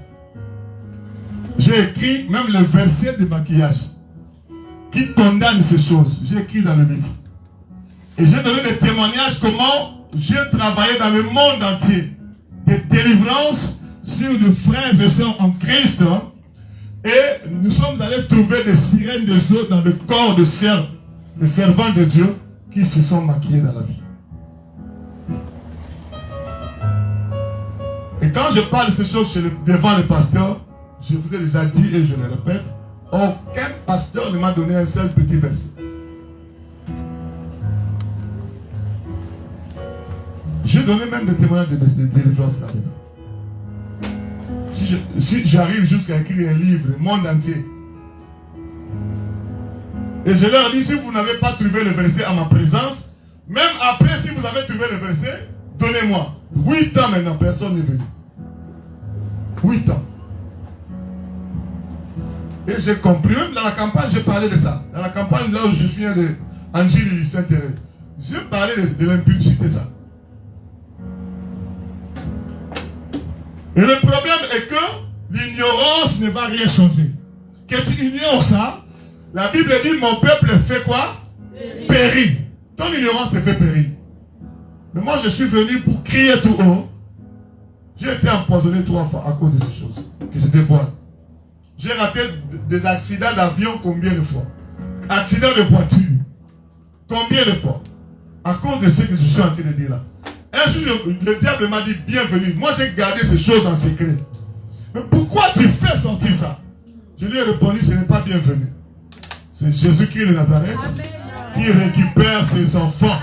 J'ai écrit même le verset de maquillage qui condamne ces choses. J'ai écrit dans le livre. Et j'ai donné des témoignages comment j'ai travaillé dans le monde entier. Des délivrances sur des frères et sœurs en Christ. Hein, et nous sommes allés trouver des sirènes de eau dans le corps de des servants de Dieu qui se sont maquillés dans la vie. Et quand je parle de ces choses devant les pasteurs, je vous ai déjà dit et je le répète, aucun pasteur ne m'a donné un seul petit verset. J'ai donné même des témoignages de délivrance là-dedans. Si j'arrive jusqu'à écrire un livre, le monde entier, et je leur dis, si vous n'avez pas trouvé le verset à ma présence, même après, si vous avez trouvé le verset, donnez-moi. 8 ans maintenant, personne n'est venu. 8 ans. Et j'ai compris, même dans la campagne, j'ai parlé de ça. Dans la campagne, là où je viens de Angile Saint-Thérèse, j'ai parlé de l'impudicité, ça. Et le problème est que l'ignorance ne va rien changer. Que tu ignores ça, la Bible dit, mon peuple fait quoi? Périt. Ton ignorance te fait périr. Mais moi, je suis venu pour crier tout haut. J'ai été empoisonné 3 fois à cause de ces choses qui se dévoilent. J'ai raté des accidents d'avion combien de fois? Accidents de voiture. Combien de fois? À cause de ce que je suis en train de dire là. Un jour, le diable m'a dit, bienvenue. Moi, j'ai gardé ces choses en secret. Mais pourquoi tu fais sortir ça? Je lui ai répondu, ce n'est pas bienvenu. C'est Jésus-Christ de Nazareth. Amen. Qui récupère ses enfants.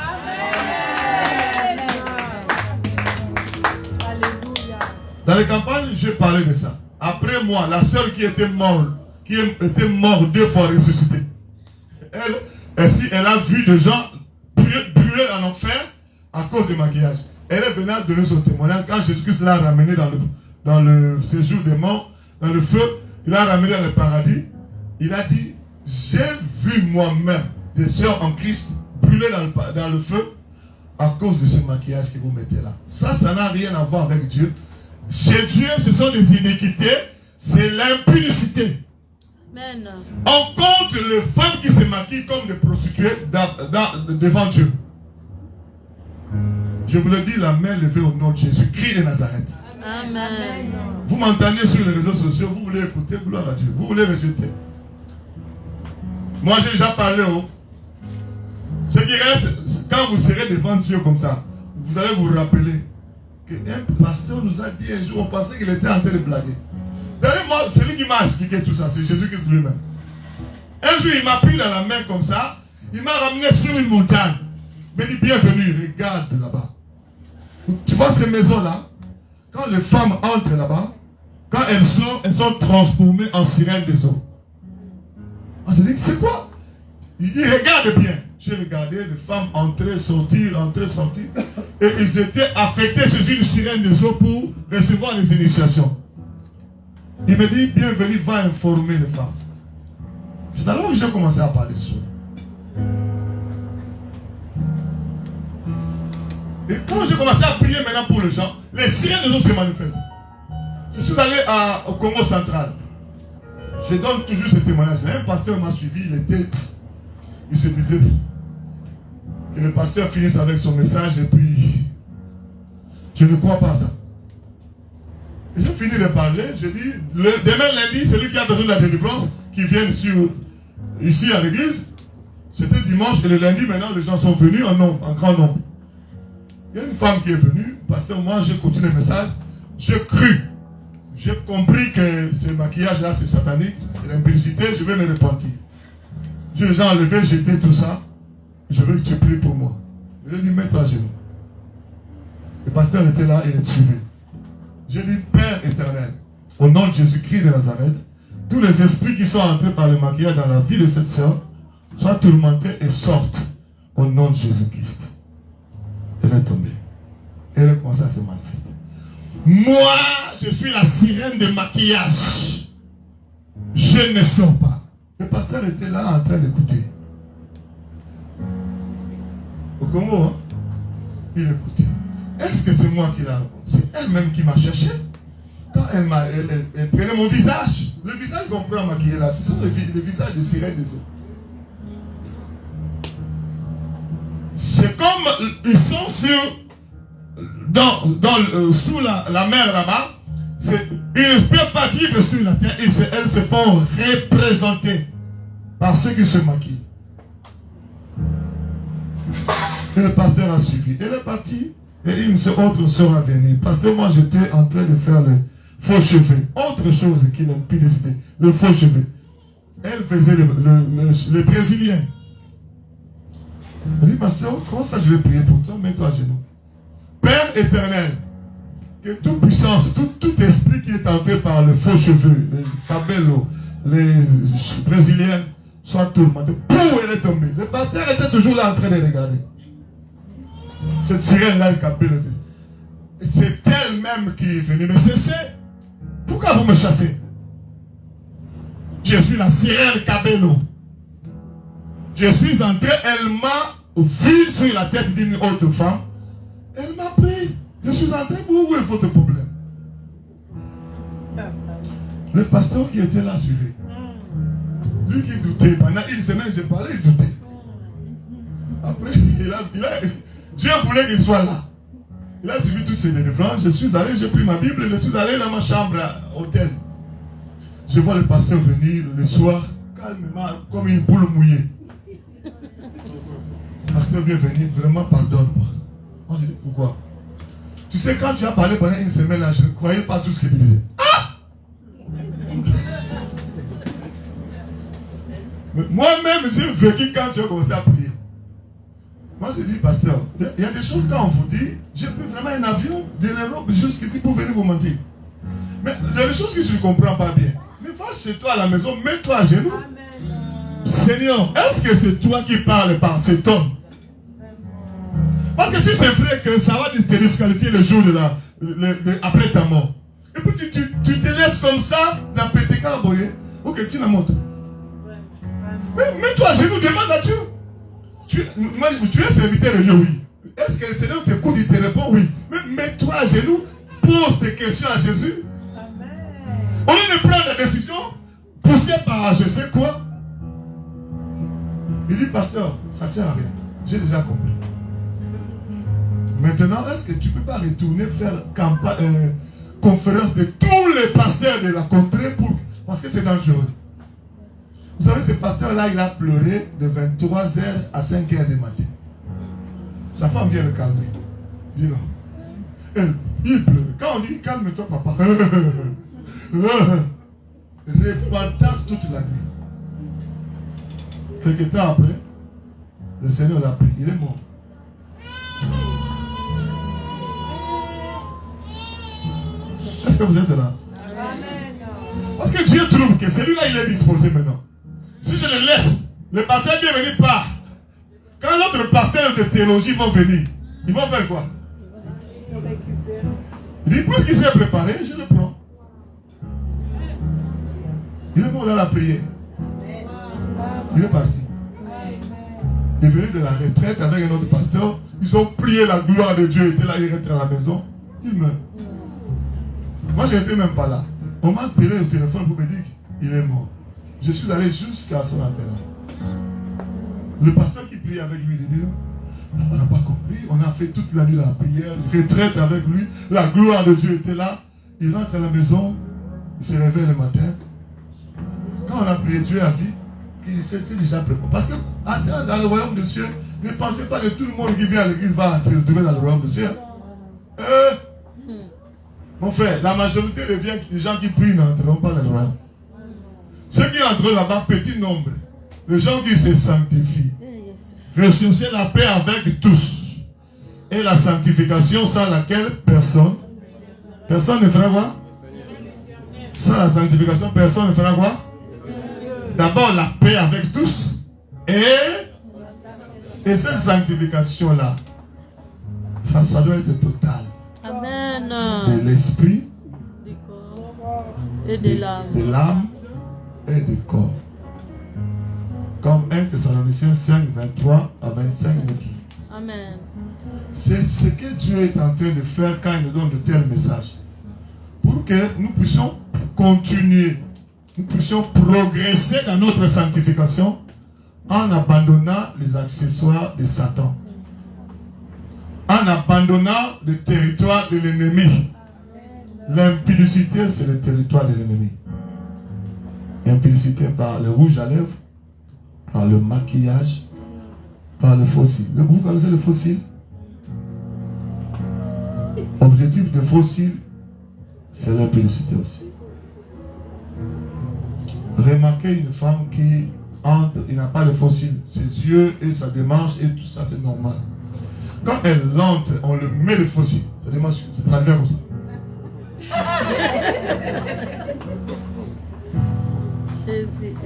Alléluia. Dans les campagnes, j'ai parlé de ça. Après moi, la sœur qui était morte 2 fois ressuscitée. Elle a vu des gens brûler en enfer à cause du maquillage. Elle est venue donner son témoignage. Quand Jésus-Christ l'a ramené dans le séjour des morts, dans le feu, il l'a ramené dans le paradis. Il a dit, j'ai vu moi-même des sœurs en Christ brûler dans le feu à cause de ce maquillage que vous mettez là. Ça n'a rien à voir avec Dieu. Chez Dieu, ce sont des iniquités, c'est l'impudicité. Amen. On compte les femmes qui se maquillent comme des prostituées devant Dieu. Je vous le dis, la main levée au nom de Jésus, Christ de Nazareth. Amen. Vous m'entendez sur les réseaux sociaux, vous voulez écouter, gloire à Dieu. Vous voulez rejeter. Moi, j'ai déjà parlé. Ce qui reste, quand vous serez devant Dieu comme ça, vous allez vous rappeler qu'un pasteur nous a dit un jour, on pensait qu'il était en train de blaguer. D'ailleurs, moi, celui qui m'a expliqué tout ça, c'est Jésus-Christ lui-même. Un jour, il m'a pris dans la main comme ça, il m'a ramené sur une montagne. Il m'a dit, bienvenue, regarde là-bas. Tu vois ces maisons-là? Quand les femmes entrent là-bas, quand elles sont transformées en sirènes des eaux. On se dit, c'est quoi? Il dit, regarde bien. J'ai regardé les femmes entrer, sortir. Et ils étaient affectés sur une sirène des eaux pour recevoir les initiations. Il me dit, bienvenue, va informer les femmes. C'est alors que j'ai commencé à parler de ça. Et quand j'ai commencé à prier maintenant pour les gens, les sirènes des eaux se manifestent. Je suis allé au Congo central. Je donne toujours ce témoignage. Un pasteur m'a suivi, il se disait que le pasteur finisse avec son message et puis je ne crois pas à ça. Et j'ai fini de parler, j'ai dit, demain lundi, celui qui a besoin de la délivrance, qui vienne ici à l'église. C'était dimanche et le lundi, maintenant les gens sont venus en grand nombre. Il y a une femme qui est venue, pasteur, moi j'ai continué le message, j'ai cru. J'ai compris que ce maquillage-là, c'est satanique, c'est l'impudicité, je vais me repentir. J'ai déjà enlevé, jeté tout ça. Je veux que tu pries pour moi. Je lui ai dit, mets-toi à genoux. Le pasteur était là, il est suivi. J'ai dit, Père éternel, au nom de Jésus-Christ de Nazareth, tous les esprits qui sont entrés par le maquillage dans la vie de cette sœur, soient tourmentés et sortent au nom de Jésus-Christ. Elle est tombée. Elle a commencé à se manifester. Moi, je suis la sirène de maquillage. Je ne sors pas. Le pasteur était là en train d'écouter. Au Congo, hein? Il écoutait. Est-ce que c'est moi qui l'a... C'est elle-même qui m'a cherché. Quand elle prenait mon visage. Le visage qu'on prend à maquiller là, ce sont les visages des sirènes des eaux. C'est comme ils sont sous la mer là-bas. Ils ne peuvent pas vivre sur la terre. Elles se font représenter par ceux qui se maquillent. Et le pasteur a suivi. Elle est partie. Et une autre soeur a venu. Parce que moi j'étais en train de faire le faux cheveux. Autre chose qui l'impudicité. Le faux cheveux. Elle faisait le brésilien. Elle dit, pasteur, comment ça je vais prier pour toi? Mets-toi à genoux. Père éternel, que toute puissance, tout esprit qui est entré par le faux cheveux, les cabellos, les brésiliennes, soit tourmenté. Pouf, elle est tombée. Le pasteur était toujours là en train de regarder. Cette sirène-là, le cabello. C'est elle-même qui est venue me cesser. Pourquoi vous me chassez? Je suis la sirène cabello. Je suis entré, elle m'a vu sur la tête d'une autre femme. Elle m'a pris. Je suis entré, où est votre problème? Le pasteur qui était là suivait. Lui qui doutait, pendant une semaine, j'ai parlé, il doutait. Après, Dieu voulait qu'il soit là. Il a suivi toutes ces délivrances. Je suis allé, j'ai pris ma Bible, je suis allé dans ma chambre à hôtel. Je vois le pasteur venir le soir, calmement, comme une boule mouillée. Pasteur, bienvenue, vraiment pardonne-moi. Moi, je dis, pourquoi? Tu sais, quand tu as parlé pendant une semaine, là, je ne croyais pas tout ce que tu disais. Ah! Moi-même, j'ai vécu quand tu as commencé à prier. Moi, je dis, pasteur, il y a des choses quand on vous dit, j'ai pris vraiment un avion de l'Europe jusqu'ici pour venir vous mentir. Mais il y a des choses que je ne comprends pas bien. Mais va chez toi à la maison, mets-toi à genoux. Amen. Seigneur, est-ce que c'est toi qui parles par cet homme? Parce que si c'est vrai que ça va te disqualifier le jour après ta mort. Et puis tu te laisses comme ça dans Pétéka, boye. Ok, tu la montres. Mais mets-toi à genoux, demande à Dieu. Tu es serviteur de Dieu, oui. Est-ce que le Seigneur t'écoute, il te répond oui. Mais mets-toi à genoux, pose des questions à Jésus. Amen. Au lieu de prendre la décision, poussé par je sais quoi. Il dit, pasteur, ça ne sert à rien. J'ai déjà compris. Maintenant, est-ce que tu ne peux pas retourner faire campagne, conférence de tous les pasteurs de la contrée parce que c'est dangereux. Vous savez, ce pasteur-là, il a pleuré de 23h à 5h du matin. Sa femme vient le calmer. Il dit non. Il pleure. Quand on dit calme-toi, papa. Repentance toute la nuit. Quelque temps après, le Seigneur l'a pris. Il est mort. Est-ce que vous êtes là? Parce que Dieu trouve que celui-là, il est disposé maintenant. Si je le laisse, le pasteur bienvenu part. Quand l'autre pasteur de théologie vont venir, ils vont faire quoi? Il dit, puisqu'il s'est préparé, je le prends. Il est mort dans la prière. Il est parti. Il est venu de la retraite avec un autre pasteur. Ils ont prié, la gloire de Dieu était là, il rentre à la maison. Il meurt. Moi, je n'étais même pas là. On m'a appelé au téléphone pour me dire qu'il est mort. Je suis allé jusqu'à son enterrement. Le pasteur qui priait avec lui, il dit, on n'a pas compris. On a fait toute la nuit la prière, retraite avec lui. La gloire de Dieu était là. Il rentre à la maison. Il se réveille le matin. Quand on a prié, Dieu a vu qu'il s'était déjà préparé. Parce que dans le royaume de Dieu, ne pensez pas que tout le monde qui vient à l'église va se retrouver dans le royaume de Dieu. Mon frère, la majorité des gens qui prient n'entreront pas dans le royaume. Ceux qui entrent là-bas, petit nombre. Les gens qui se sanctifient. Recherchez la paix avec tous. Et la sanctification sans laquelle personne ne fera quoi? Sans la sanctification, personne ne fera quoi? D'abord la paix avec tous. Et cette sanctification-là, ça doit être total. Amen. De l'esprit, et de l'âme. De l'âme et du corps. Comme 1 Thessaloniciens 5, 23 à 25 nous dit. Amen. C'est ce que Dieu est en train de faire quand il nous donne de tels messages. Pour que nous puissions continuer, nous puissions progresser dans notre sanctification en abandonnant les accessoires de Satan. En abandonnant le territoire de l'ennemi. L'impudicité, c'est le territoire de l'ennemi. Impudicité par le rouge à lèvres, par le maquillage, par le fossile. Vous connaissez le fossile? Objectif de fossile, c'est l'impudicité aussi. Remarquez une femme qui entre, il n'a pas de fossile. Ses yeux et sa démarche et tout ça, c'est normal. Quand elle entre, on le met le fossile. Sa démarche, ça devient comme ça. Jésus est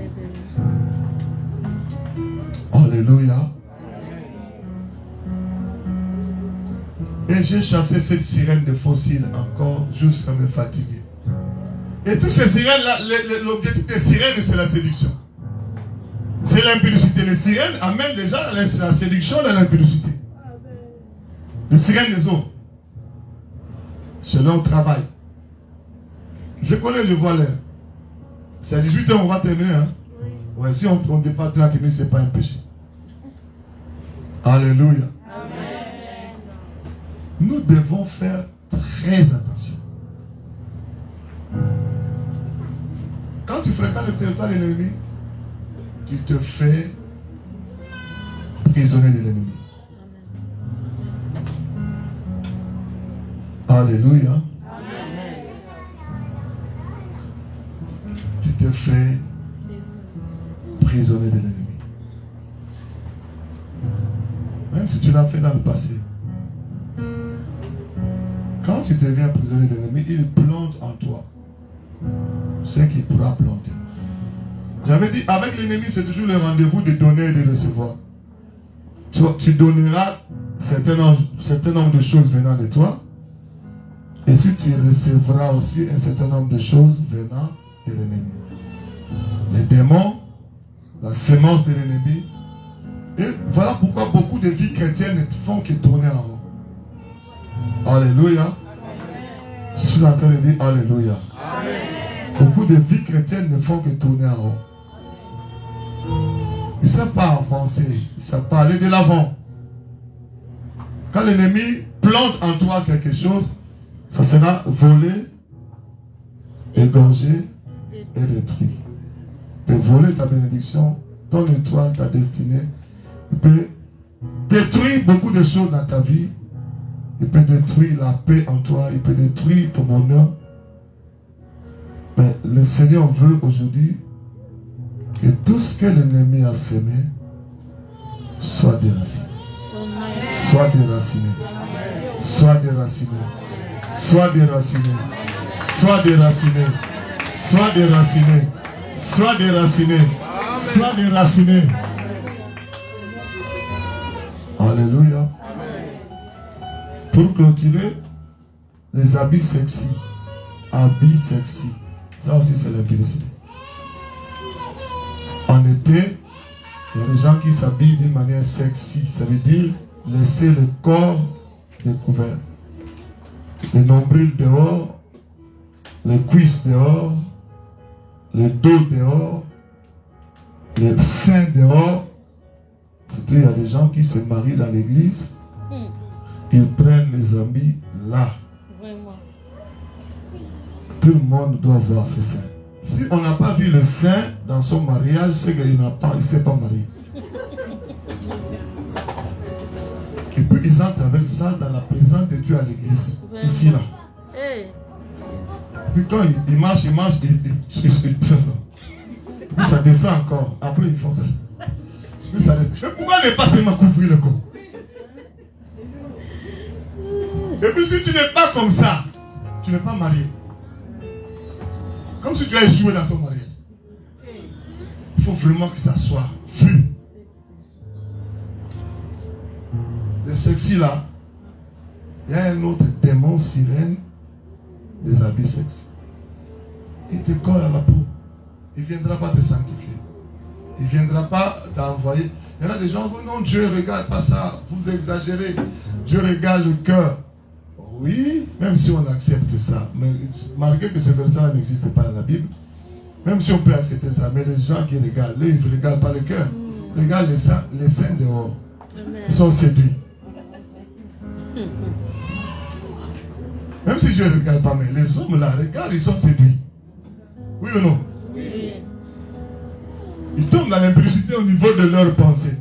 Alléluia. Et j'ai chassé cette sirène de fossiles encore jusqu'à me fatiguer. Et toutes ces sirènes-là, l'objectif des sirènes, c'est la séduction. C'est l'impudicité. Les sirènes amènent déjà la séduction dans l'impudicité. Les sirènes des eaux. C'est leur travail. Je connais, je vois l'heure. C'est à 18h, on va terminer. Hein? Ouais, si on dépasse 30 minutes, ce n'est pas un péché. Alléluia. Amen. Nous devons faire très attention. Quand tu fréquentes le territoire de l'ennemi, tu te fais prisonnier de l'ennemi. Alléluia. Amen. Tu te fais prisonnier de l'ennemi. Même si tu l'as fait dans le passé. Quand tu deviens prisonnier de l'ennemi, il plante en toi ce qu'il pourra planter. J'avais dit, avec l'ennemi, c'est toujours le rendez-vous de donner et de recevoir. Tu donneras certain nombre de choses venant de toi. Et si tu recevras aussi un certain nombre de choses venant de l'ennemi. Les démons, la sémence de l'ennemi. Et voilà pourquoi beaucoup de vies chrétiennes ne font que tourner en haut. Alléluia. Je suis en train de dire Alléluia. Amen. Beaucoup de vies chrétiennes ne font que tourner en haut. Ils ne savent pas avancer. Ils ne savent pas aller de l'avant. Quand l'ennemi plante en toi quelque chose, ça sera volé, égorger et détruire. Il peut voler ta bénédiction, ton étoile, ta destinée. Il peut détruire beaucoup de choses dans ta vie. Il peut détruire la paix en toi. Il peut détruire ton bonheur. Mais le Seigneur veut aujourd'hui que tout ce que l'ennemi a semé soit déraciné. Soit déraciné. Soit déraciné. Soit déraciné. Soit déraciné. Soit déraciné. Soit déraciné. Soit déraciné. Alléluia. Pour clôturer, les habits sexy. Habits sexy. Ça aussi, c'est l'impudicité. En été, il y a des gens qui s'habillent d'une manière sexy. Ça veut dire laisser le corps découvert. Le nombril dehors, les cuisses dehors, le dos dehors, les seins dehors. Surtout, il y a des gens qui se marient dans l'église. Ils prennent les habits là. Vraiment. Tout le monde doit voir ses seins. Si on n'a pas vu le sein dans son mariage, c'est qu'il ne s'est pas marié. Et puis ils entrent avec ça dans la présence de Dieu à l'église. Ici, là. Hey. Puis quand il marche, il fait ça. Puis ça descend encore. Après, ils font ça. Puis ça descend. Mais pourquoi ne pas seulement couvrir le corps? Et puis si tu n'es pas comme ça, tu n'es pas marié. Comme si tu as échoué dans ton mariage. Il faut vraiment que ça soit vu. Le sexy là, il y a un autre démon sirène des habits sexy. Il te colle à la peau. Il ne viendra pas te sanctifier. Il ne viendra pas t'envoyer. Il y en a des gens qui disent non, Dieu ne regarde pas ça. Vous exagérez. Dieu regarde le cœur. Oui, même si on accepte ça, mais malgré que ce verset n'existe pas dans la Bible, même si on peut accepter ça, mais les gens qui regardent, ils ne regardent pas le cœur, ils regardent les seins dehors. Ils sont séduits. Même si Dieu ne regarde pas, mais les hommes là regardent, ils sont séduits. Oui ou non? Oui. Ils tombent dans l'impudicité au niveau de leurs pensées.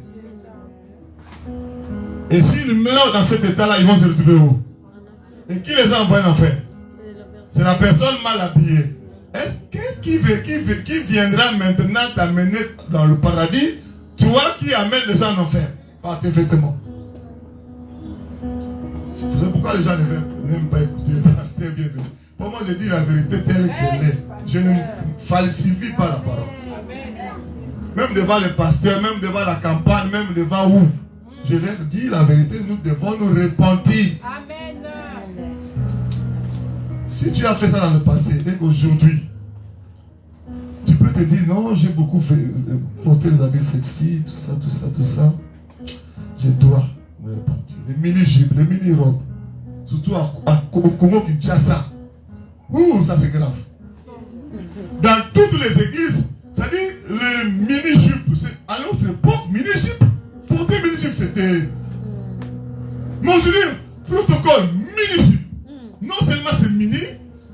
Et s'ils meurent dans cet état-là, ils vont se retrouver où? Et qui les a envoyés en enfer? C'est la personne mal habillée. Qui viendra maintenant t'amener dans le paradis? Toi qui amènes les gens en enfer par tes vêtements. C'est pourquoi les gens n'aiment pas écouter le pasteur bienvenu. Pour moi, je dis la vérité telle qu'elle est. Je ne falsifie pas la parole. Même devant les pasteurs, même devant la campagne, même devant où? Je leur dis la vérité, nous devons nous repentir. Amen. Si tu as fait ça dans le passé et qu'aujourd'hui, tu peux te dire non, j'ai beaucoup fait porter les habits sexy, tout ça. Je dois me repentir. Les mini-jupes, les mini-robes, surtout au Congo-Kinshasa. Ouh, ça c'est grave. Dans toutes les églises, ça dit les mini-jupes. À notre époque, mini-jupes. Porter mini-jupes, c'était. Mais aujourd'hui, protocole, mini-jupes. Non seulement c'est mini,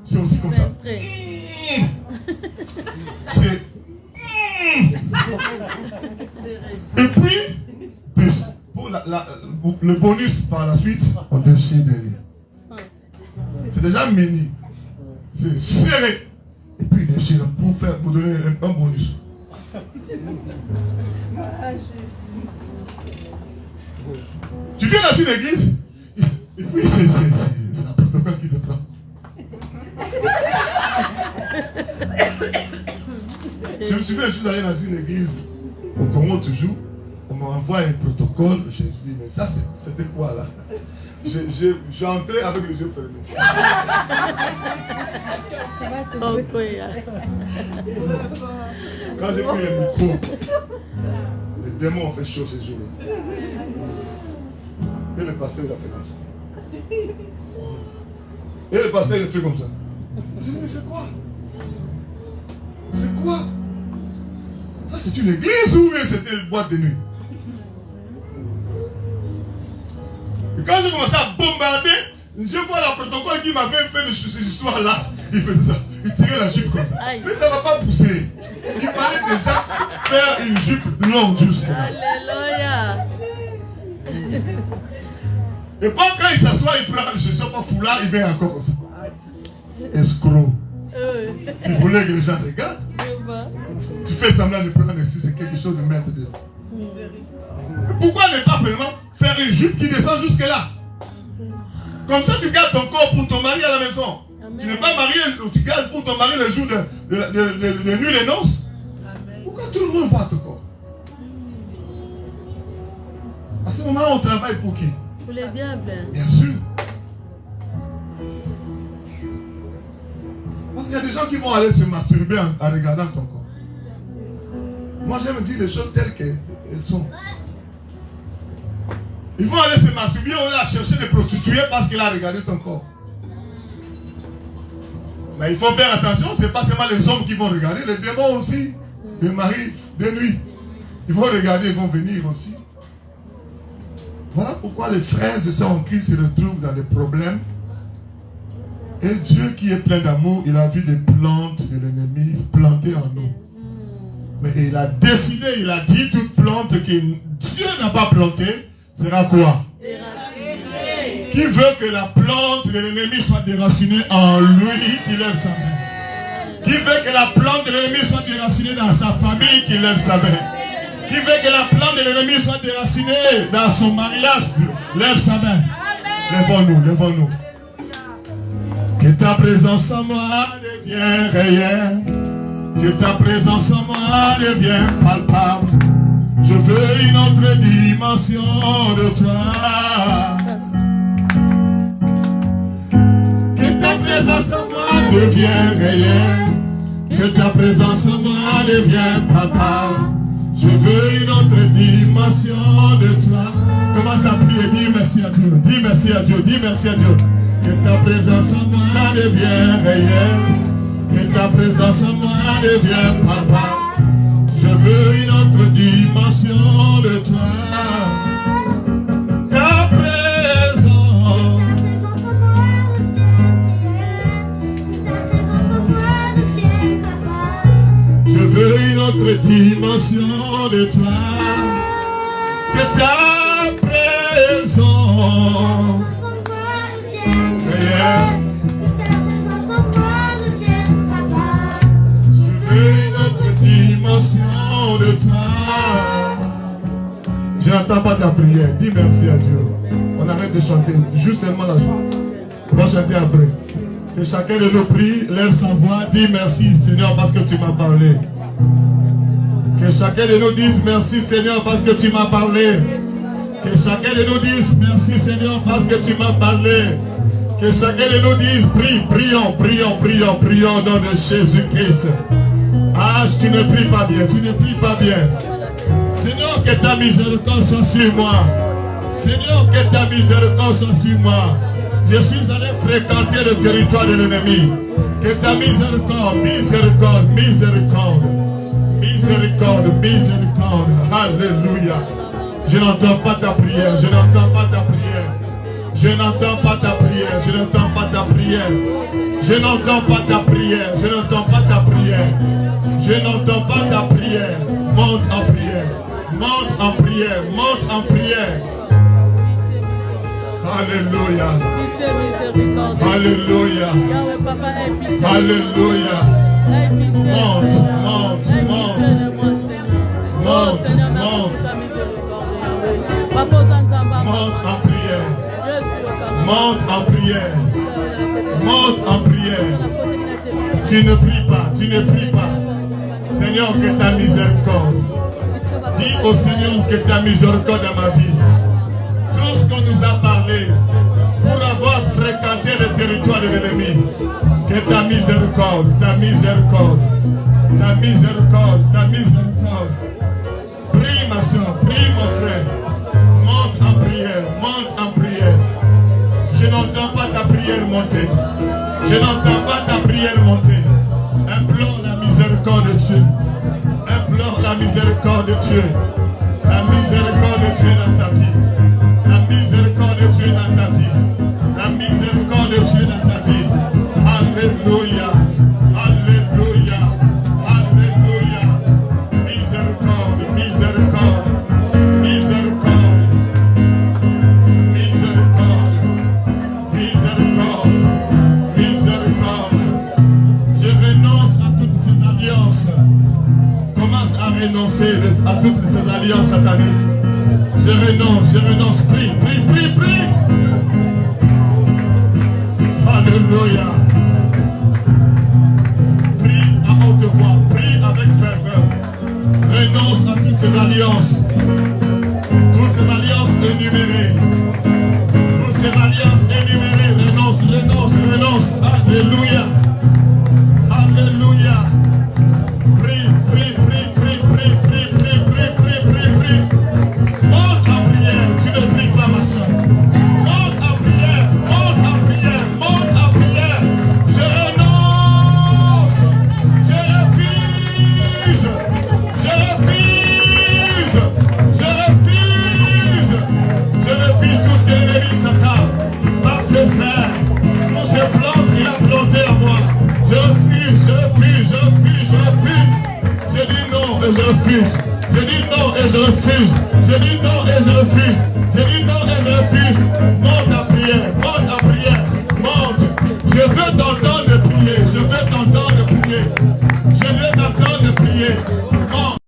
c'est aussi comme ça. C'est. Et puis, pour le bonus par la suite, on déchire derrière. C'est déjà mini. C'est serré. Et puis il déchire pour donner un bonus. Tu viens dans une église, et puis c'est la protocole qui te prend. Je me souviens, je suis allé dans une église au Congo toujours. On m'envoie un protocole. Je me dis, mais ça c'était quoi là? J'entrais avec les yeux fermés. Quand j'ai pris le micro, les démons ont fait chaud ces jours-là. Et le pasteur il a fait comme ça. Et le pasteur il a fait comme ça. J'ai dit, mais c'est quoi? C'est quoi? Ça c'est une église ou bien c'était une boîte de nuit? Et quand j'ai commencé à bombarder, je vois le protocole qui m'avait fait de ces histoires-là. Il faisait ça. il tirait la jupe comme ça. Aïe. Mais ça ne va pas pousser. Il fallait déjà faire une jupe longue jusque-là. Alléluia. Et pas quand il s'assoit, il prend, je ne sais pas, foulard, il met encore comme ça. Escroc. Tu voulais que les gens regardent. Tu fais semblant de prendre ici, c'est quelque chose de mettre dedans. Pourquoi ne pas vraiment faire une jupe qui descend jusque-là? Comme ça, tu gardes ton corps pour ton mari à la maison. Amen. Tu n'es pas marié, tu gardes pour ton mari le jour de nuit de noces. Pourquoi tout le monde voit ton corps? À ce moment-là, on travaille pour qui? Pour les diables. Bien sûr. Parce qu'il y a des gens qui vont aller se masturber en regardant ton corps. Moi, j'aime dire les choses telles qu'elles sont. Ils vont aller se masturber, on va chercher des prostituées parce qu'il a regardé ton corps. Mais il faut faire attention, ce n'est pas seulement les hommes qui vont regarder, les démons aussi, les maris de nuit. Ils vont regarder, ils vont venir aussi. Voilà pourquoi les frères et sœurs en Christ se retrouvent dans des problèmes. Et Dieu qui est plein d'amour, il a vu des plantes de l'ennemi plantées en nous. Mais il a décidé, il a dit, toute plante que Dieu n'a pas plantée sera quoi? Déracinée. Qui veut que la plante de l'ennemi soit déracinée en lui, qui lève sa main. Qui veut que la plante de l'ennemi soit déracinée dans sa famille, qui lève sa main. Qui veut que la plante de l'ennemi soit déracinée dans son mariage, lève sa main. Lèvons-nous, lèvons-nous. Que ta présence en moi devienne réelle. Que ta présence en moi devienne palpable. Je veux une autre dimension de toi. Que ta présence en moi devienne réelle. Que ta présence en moi devienne palpable. Je veux une autre dimension de toi. Commence à prier, dis merci à Dieu. Dis merci à Dieu, dis merci à Dieu. Que ta présence en moi devienne réelle. Que ta présence en moi devienne palpable. Je veux une autre dimension de toi. Ta présence. Je veux une autre dimension de toi. Que ta présence. Yeah. De toi. Je n'entends pas ta prière. Dis merci à Dieu. On arrête de chanter. Juste seulement la joie. On va chanter après. Que chacun de nous prie, lève sa voix. Dis merci Seigneur parce que tu m'as parlé. Que chacun de nous dise merci Seigneur parce que tu m'as parlé. Que chacun de nous dise merci Seigneur parce que tu m'as parlé. Que chacun de nous dise prions au nom de Jésus-Christ. Ah, tu ne pries pas bien, tu ne pries pas bien. Seigneur, que ta miséricorde soit sur moi. Seigneur, que ta miséricorde soit sur moi. Je suis allé fréquenter le territoire de l'ennemi. Que ta miséricorde. Alléluia. Je n'entends pas ta prière, je n'entends pas ta prière. Je n'entends pas ta prière, je n'entends pas ta prière. Je n'entends pas ta prière, je n'entends pas ta prière. Je n'entends pas ta prière. Monte en prière, monte en prière, monte en prière. Alléluia. Alléluia. Alléluia. Monte. Monte en prière. Monte en prière. Monte en prière. Tu ne pries pas, tu ne pries pas. Seigneur, que ta miséricorde. Dis au Seigneur que ta miséricorde dans ma vie. Tout ce qu'on nous a parlé pour avoir fréquenté le territoire de l'ennemi. Que ta miséricorde. Prie ma soeur, prie mon frère. Monte en prière. Je n'entends pas ta prière monter. Implore la miséricorde de Dieu. La miséricorde de Dieu dans ta vie. Alléluia. Commence à renoncer à toutes ces alliances sataniques. Je renonce. Prie. Alléluia. Prie à haute voix, prie avec ferveur. Renonce à toutes ces alliances. Toutes ces alliances énumérées. Toutes ces alliances énumérées. Renonce. Alléluia. Alléluia. Prie. Monte en prière. Tu ne pries pas, ma soeur. Monte en prière. Je renonce. Je refuse tout ce que l'ennemi Satan m'a fait faire. Tous ces plantes qu'il a plantées à moi. Je refuse. Je dis non et je refuse. Monte en prière.